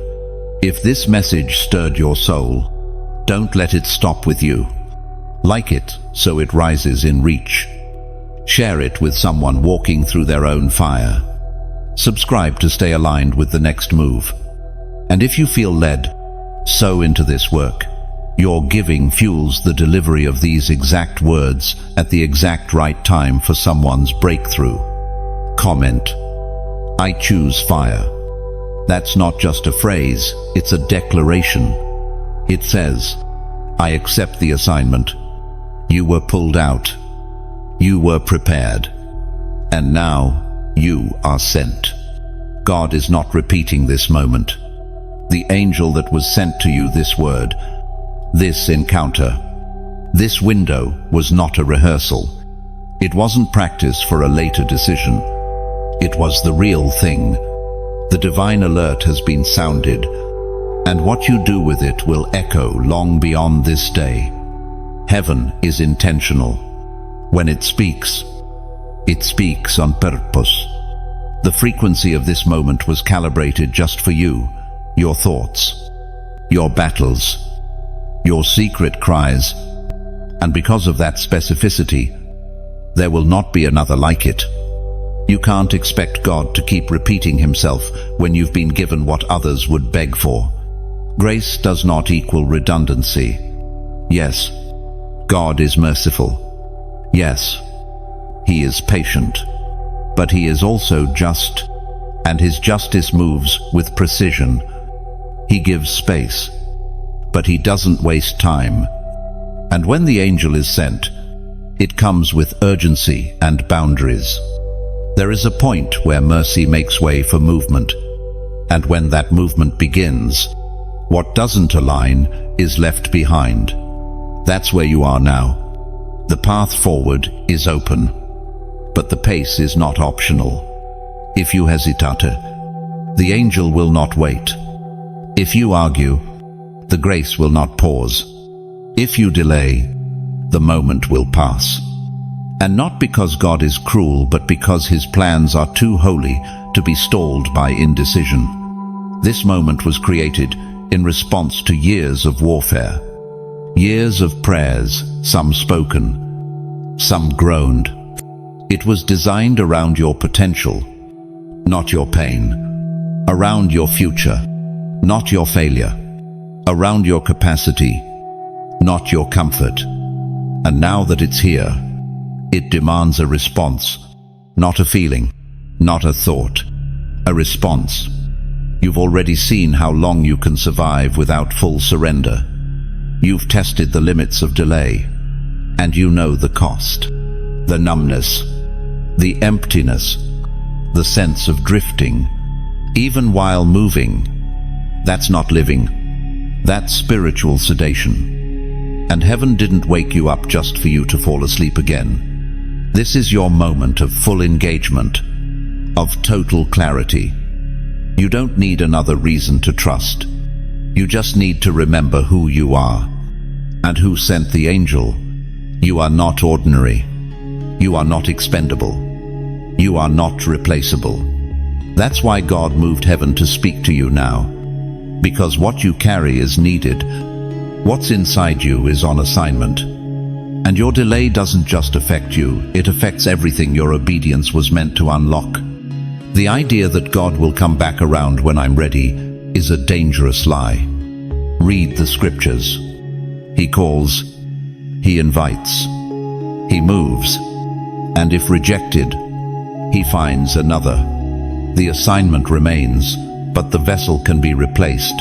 If this message stirred your soul, don't let it stop with you. Like it so it rises in reach. Share it with someone walking through their own fire. Subscribe to stay aligned with the next move. And if you feel led, sow into this work. Your giving fuels the delivery of these exact words at the exact right time for someone's breakthrough. Comment, "I choose fire." That's not just a phrase, it's a declaration. It says, "I accept the assignment. You were pulled out. You were prepared. And now you are sent." God is not repeating this moment. The angel that was sent to you this word, this encounter, this window was not a rehearsal. It wasn't practice for a later decision. It was the real thing. The divine alert has been sounded, and what you do with it will echo long beyond this day. Heaven is intentional. When it speaks on purpose. The frequency of this moment was calibrated just for you, your thoughts, your battles, your secret cries, and because of that specificity, there will not be another like it. You can't expect God to keep repeating himself when you've been given what others would beg for. Grace does not equal redundancy. Yes, God is merciful. Yes, he is patient. But he is also just, and his justice moves with precision. He gives space, but he doesn't waste time. And when the angel is sent, it comes with urgency and boundaries. There is a point where mercy makes way for movement, and when that movement begins, what doesn't align is left behind. That's where you are now. The path forward is open, but the pace is not optional. If you hesitate, the angel will not wait. If you argue, the grace will not pause. If you delay, the moment will pass. And not because God is cruel, but because his plans are too holy to be stalled by indecision. This moment was created in response to years of warfare. Years of prayers, some spoken, some groaned. It was designed around your potential, not your pain. Around your future, not your failure. Around your capacity, not your comfort. And now that it's here, it demands a response, not a feeling, not a thought, a response. You've already seen how long you can survive without full surrender. You've tested the limits of delay, and you know the cost, the numbness, the emptiness, the sense of drifting, even while moving. That's not living. That's spiritual sedation. And heaven didn't wake you up just for you to fall asleep again. This is your moment of full engagement, of total clarity. You don't need another reason to trust. You just need to remember who you are and who sent the angel. You are not ordinary. You are not expendable. You are not replaceable. That's why God moved heaven to speak to you now. Because what you carry is needed. What's inside you is on assignment. And your delay doesn't just affect you, it affects everything your obedience was meant to unlock. The idea that God will come back around when I'm ready is a dangerous lie. Read the scriptures. He calls, he invites, he moves, and if rejected, he finds another. The assignment remains, but the vessel can be replaced.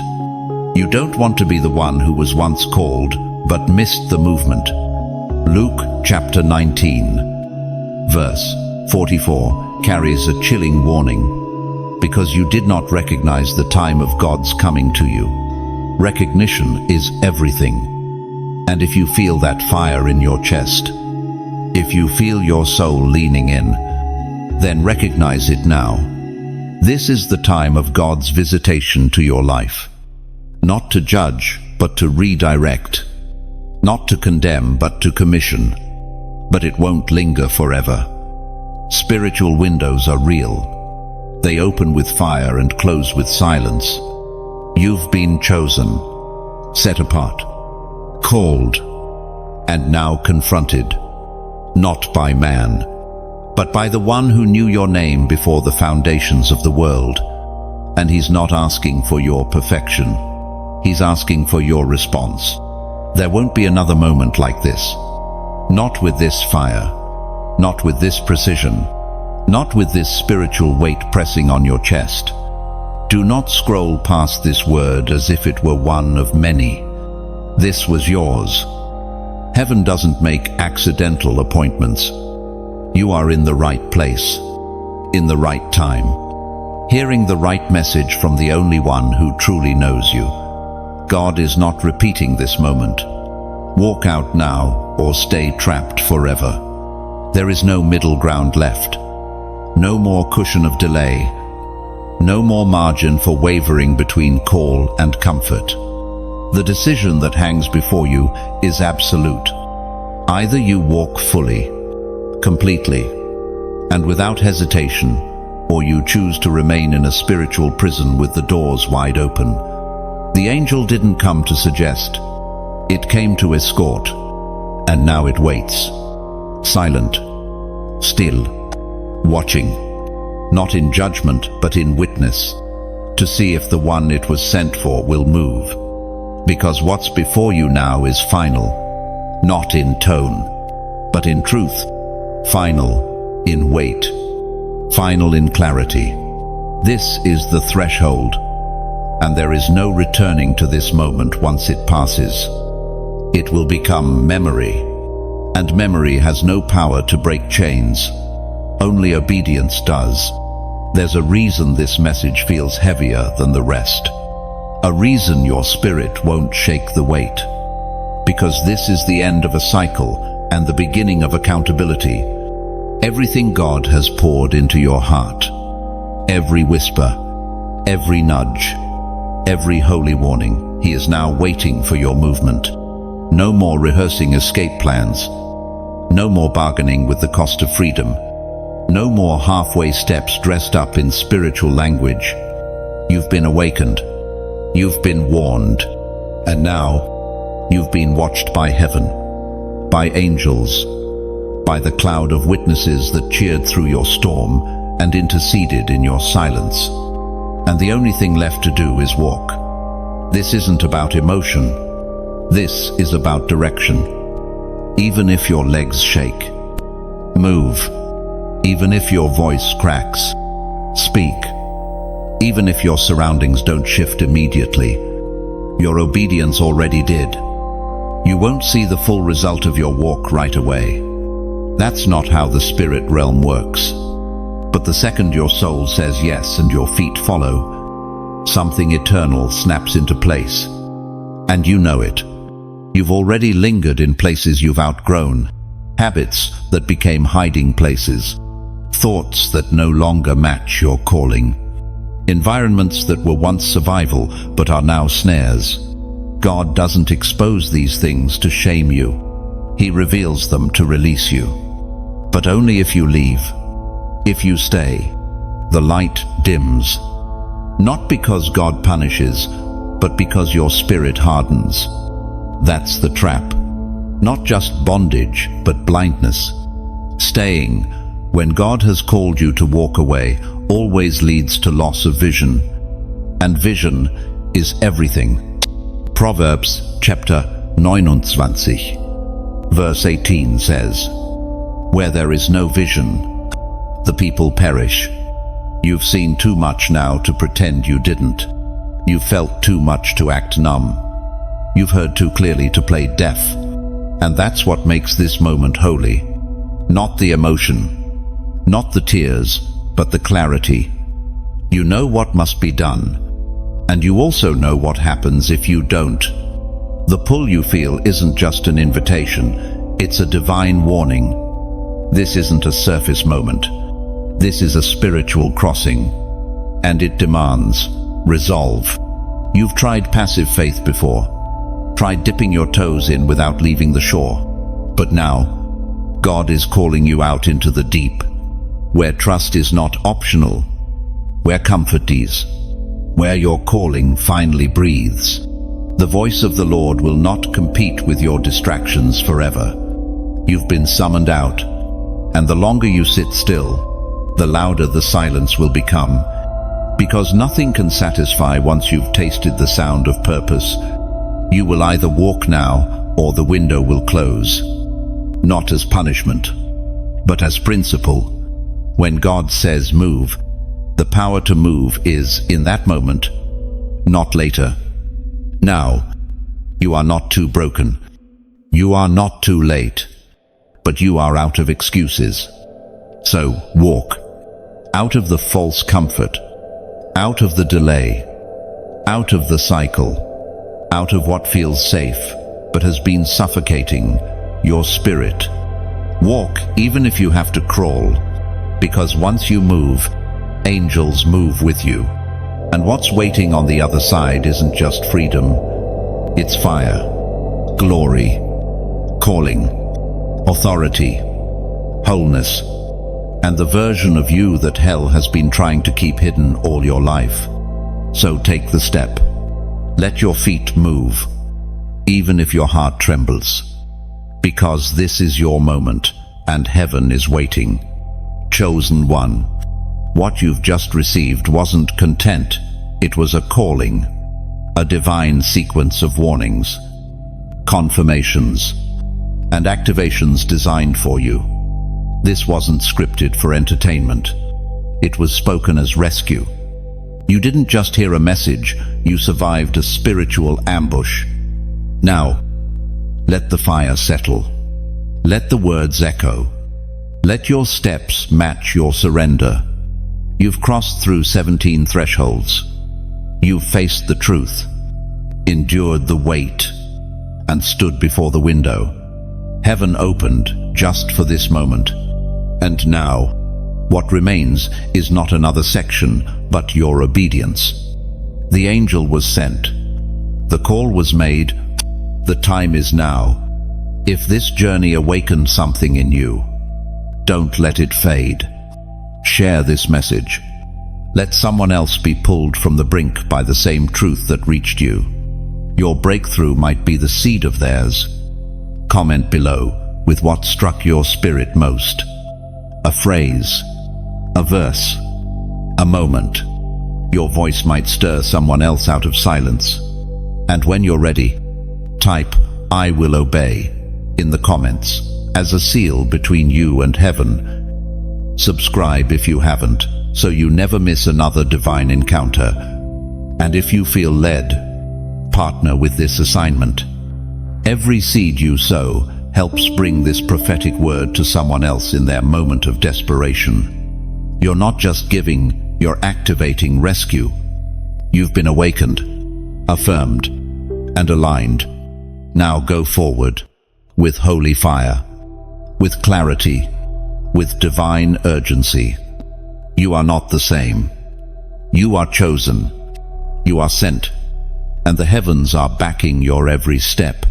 You don't want to be the one who was once called, but missed the movement. Luke chapter 19, verse 44 carries a chilling warning, because you did not recognize the time of God's coming to you. Recognition is everything. And if you feel that fire in your chest, if you feel your soul leaning in, then recognize it now. This is the time of God's visitation to your life. Not to judge, but to redirect. Not to condemn, but to commission. But it won't linger forever. Spiritual windows are real. They open with fire and close with silence. You've been chosen, set apart, called, and now confronted, not by man, but by the one who knew your name before the foundations of the world. And he's not asking for your perfection. He's asking for your response. There won't be another moment like this. Not with this fire. Not with this precision. Not with this spiritual weight pressing on your chest. Do not scroll past this word as if it were one of many. This was yours. Heaven doesn't make accidental appointments. You are in the right place, in the right time, hearing the right message from the only one who truly knows you. God is not repeating this moment. Walk out now or stay trapped forever. There is no middle ground left. No more cushion of delay. No more margin for wavering between call and comfort. The decision that hangs before you is absolute. Either you walk fully, completely, and without hesitation, or you choose to remain in a spiritual prison with the doors wide open. The angel didn't come to suggest. It came to escort, and now it waits. Silent, still, watching, not in judgment but in witness, to see if the one it was sent for will move. Because what's before you now is final, not in tone, but in truth, final in weight, final in clarity. This is the threshold, and there is no returning to this moment once it passes. It will become memory, and memory has no power to break chains. Only obedience does. There's a reason this message feels heavier than the rest. A reason your spirit won't shake the weight. Because this is the end of a cycle and the beginning of accountability. Everything God has poured into your heart, every whisper, every nudge, every holy warning, He is now waiting for your movement. No more rehearsing escape plans. No more bargaining with the cost of freedom. No more halfway steps dressed up in spiritual language. You've been awakened. You've been warned. And now, you've been watched by heaven, by angels, by the cloud of witnesses that cheered through your storm and interceded in your silence. And the only thing left to do is walk. This isn't about emotion. This is about direction. Even if your legs shake, move. Even if your voice cracks, speak. Even if your surroundings don't shift immediately, your obedience already did. You won't see the full result of your walk right away. That's not how the spirit realm works. But the second your soul says yes and your feet follow, something eternal snaps into place. And you know it. You've already lingered in places you've outgrown, habits that became hiding places, thoughts that no longer match your calling, environments that were once survival but are now snares. God doesn't expose these things to shame you. He reveals them to release you. But only if you leave. If you stay, the light dims. Not because God punishes, but because your spirit hardens. That's the trap. Not just bondage, but blindness. Staying, when God has called you to walk away, always leads to loss of vision. And vision is everything. Proverbs chapter 29, verse 18 says, "Where there is no vision, the people perish." You've seen too much now to pretend you didn't. You've felt too much to act numb. You've heard too clearly to play deaf. And that's what makes this moment holy. Not the emotion, not the tears, but the clarity. You know what must be done, and you also know what happens if you don't. The pull you feel isn't just an invitation, it's a divine warning. This isn't a surface moment. This is a spiritual crossing, and it demands resolve. You've tried passive faith before, tried dipping your toes in without leaving the shore. But now, God is calling you out into the deep, where trust is not optional, where comfort is, where your calling finally breathes. The voice of the Lord will not compete with your distractions forever. You've been summoned out, and the longer you sit still, the louder the silence will become, because nothing can satisfy once you've tasted the sound of purpose. You will either walk now, or the window will close. Not as punishment, but as principle. When God says move, the power to move is in that moment, not later. Now, you are not too broken. You are not too late, but you are out of excuses. So walk, out of the false comfort, out of the delay, out of the cycle, out of what feels safe but has been suffocating your spirit. Walk even if you have to crawl, because once you move, Angels move with you. And what's waiting on the other side isn't just freedom. It's fire, glory, calling, authority, wholeness, and the version of you that hell has been trying to keep hidden all your life. So take the step. Let your feet move, even if your heart trembles. Because this is your moment, and heaven is waiting. Chosen one. What you've just received wasn't content, it was a calling, a divine sequence of warnings, confirmations, and activations designed for you. This wasn't scripted for entertainment. It was spoken as rescue. You didn't just hear a message, you survived a spiritual ambush. Now, let the fire settle. Let the words echo. Let your steps match your surrender. You've crossed through 17 thresholds. You've faced the truth, endured the weight, and stood before the window. Heaven opened just for this moment. And now, what remains is not another section, but your obedience. The angel was sent. The call was made. The time is now. If this journey awakened something in you, don't let it fade. Share this message. Let someone else be pulled from the brink by the same truth that reached you. Your breakthrough might be the seed of theirs. Comment below with what struck your spirit most. A phrase, a verse, a moment. Your voice might stir someone else out of silence. And when you're ready, type "I will obey" in the comments as a seal between you and heaven. Subscribe if you haven't, so you never miss another divine encounter. And if you feel led, partner with this assignment. Every seed you sow helps bring this prophetic word to someone else in their moment of desperation. You're not just giving, you're activating rescue. You've been awakened, affirmed, and aligned. Now go forward with holy fire, with clarity, with divine urgency. You are not the same. You are chosen. You are sent. And the heavens are backing your every step.